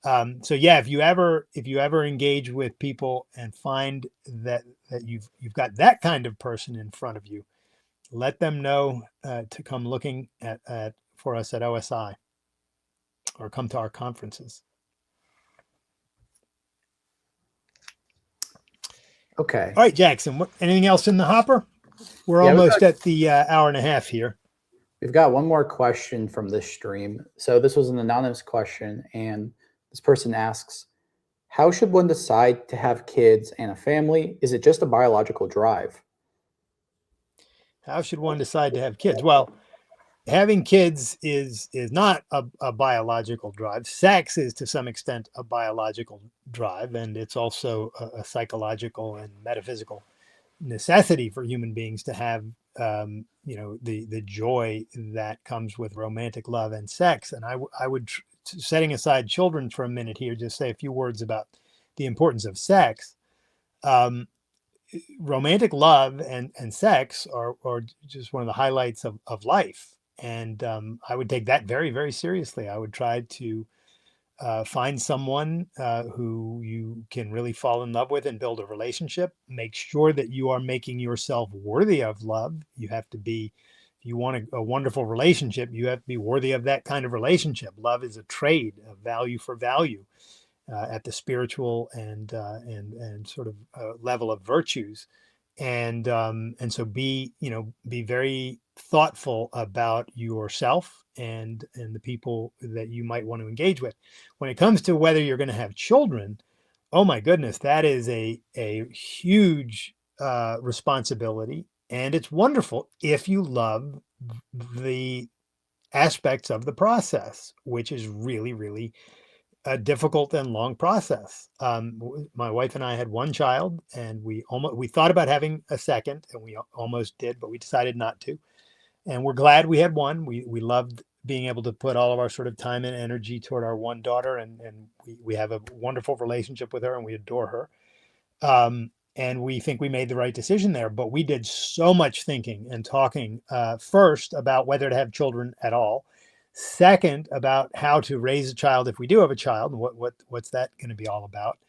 S1: So yeah, if you ever engage with people and find that you've got that kind of person in front of you, let them know to come looking at for us at OSI or come to our conferences.
S2: Okay.
S1: All right, Jackson. Anything else in the hopper? We're almost at the hour and a half here.
S2: We've got one more question from this stream. So this was an anonymous question, and this person asks, how should one decide to have kids and a family? Is it just a biological drive?
S1: How should one decide to have kids? Well, having kids is not a biological drive. Sex is to some extent a biological drive, and it's also a psychological and metaphysical necessity for human beings to have the joy that comes with romantic love and sex. And I would, setting aside children for a minute here, just say a few words about the importance of sex. Romantic love and sex are just one of the highlights of life. And I would take that very, very seriously. I would try to find someone who you can really fall in love with and build a relationship. Make sure that you are making yourself worthy of love. You have to be, if you want a wonderful relationship, you have to be worthy of that kind of relationship. Love is a trade of value for value at the spiritual and sort of level of virtues. And so be very thoughtful about yourself and the people that you might want to engage with. When it comes to whether you're going to have children, oh my goodness, that is a huge responsibility, and it's wonderful if you love the aspects of the process, which is really, really a difficult and long process. My wife and I had one child, and we thought about having a second, and we almost did, but we decided not to. And we're glad we had one. We loved being able to put all of our sort of time and energy toward our one daughter, and we have a wonderful relationship with her, and we adore her. And we think we made the right decision there, but we did so much thinking and talking, first about whether to have children at all. Second, about how to raise a child if we do have a child, and what's that going to be all about.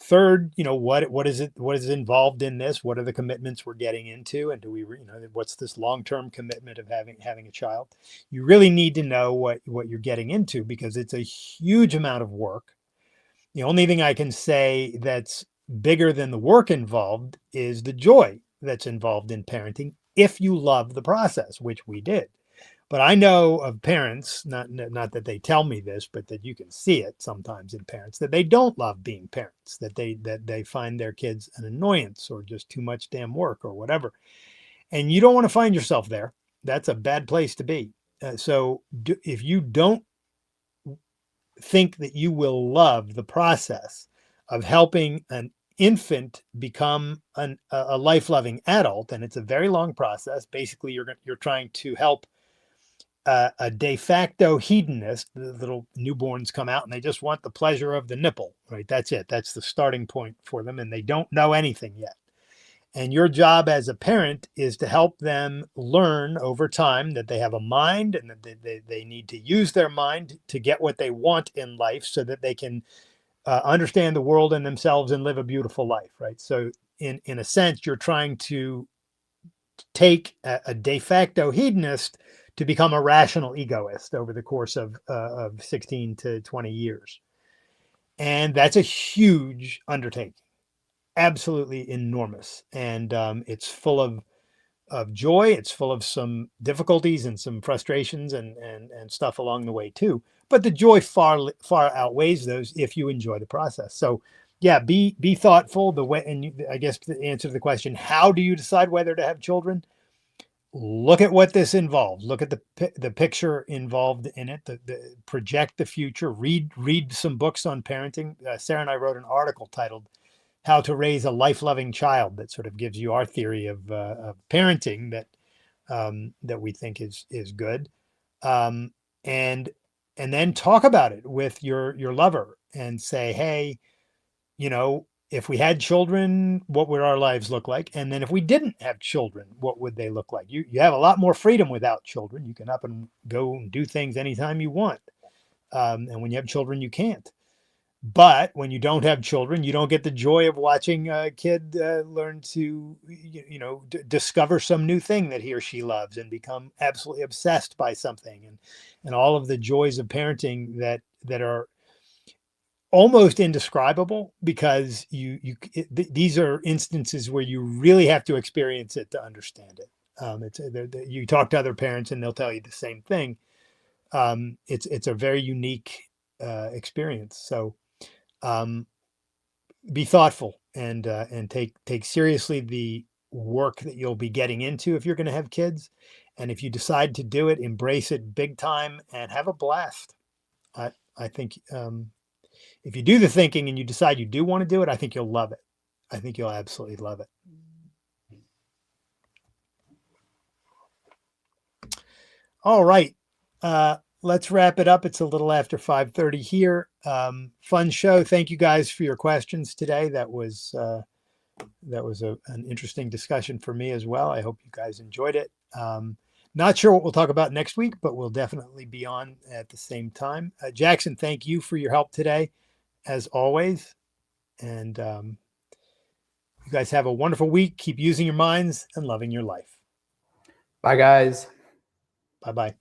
S1: Third, what is involved in this? What are the commitments we're getting into? And do we, what's this long-term commitment of having a child? You really need to know what you're getting into, because it's a huge amount of work. The only thing I can say that's bigger than the work involved is the joy that's involved in parenting, if you love the process, which we did. But I know of parents, not that they tell me this, but that you can see it sometimes in parents, that they don't love being parents, that they find their kids an annoyance or just too much damn work or whatever. And you don't want to find yourself there. That's a bad place to be. If you don't think that you will love the process of helping an infant become a life-loving adult, and it's a very long process. Basically, you're trying to help a de facto hedonist. The little newborns come out and they just want the pleasure of the nipple, right? That's it. That's the starting point for them, and they don't know anything yet. And your job as a parent is to help them learn over time that they have a mind, and that they need to use their mind to get what they want in life, so that they can understand the world and themselves and live a beautiful life, right? So in a sense, you're trying to take a de facto hedonist to become a rational egoist over the course of 16 to 20 years. And that's a huge undertaking, absolutely enormous. And it's full of joy. It's full of some difficulties and some frustrations and stuff along the way too. But the joy far outweighs those if you enjoy the process. So yeah, be thoughtful. I guess to answer the question, how do you decide whether to have children? Look at what this involves. Look at the picture involved in it. The project the future. Read some books on parenting. Sarah and I wrote an article titled "How to Raise a Life-Loving Child" that sort of gives you our theory of parenting that we think is good, um, and then talk about it with your lover and say, hey, if we had children, what would our lives look like? And then if we didn't have children, what would they look like? You have a lot more freedom without children. You can up and go and do things anytime you want. And when you have children, you can't. But when you don't have children, you don't get the joy of watching a kid learn to, discover some new thing that he or she loves and become absolutely obsessed by something, and all of the joys of parenting that are almost indescribable, because these are instances where you really have to experience it to understand it. You talk to other parents and they'll tell you the same thing. It's a very unique experience. So be thoughtful and take seriously the work that you'll be getting into if you're going to have kids. And if you decide to do it, embrace it big time and have a blast. I think if you do the thinking and you decide you do want to do it, I think you'll love it. I think you'll absolutely love it. All right. Let's wrap it up. It's a little after 5:30 here. Fun show. Thank you guys for your questions today. That was an interesting discussion for me as well. I hope you guys enjoyed it. Not sure what we'll talk about next week, but we'll definitely be on at the same time. Jackson, thank you for your help today, as always. And you guys have a wonderful week. Keep using your minds and loving your life.
S2: Bye, guys.
S1: Bye-bye.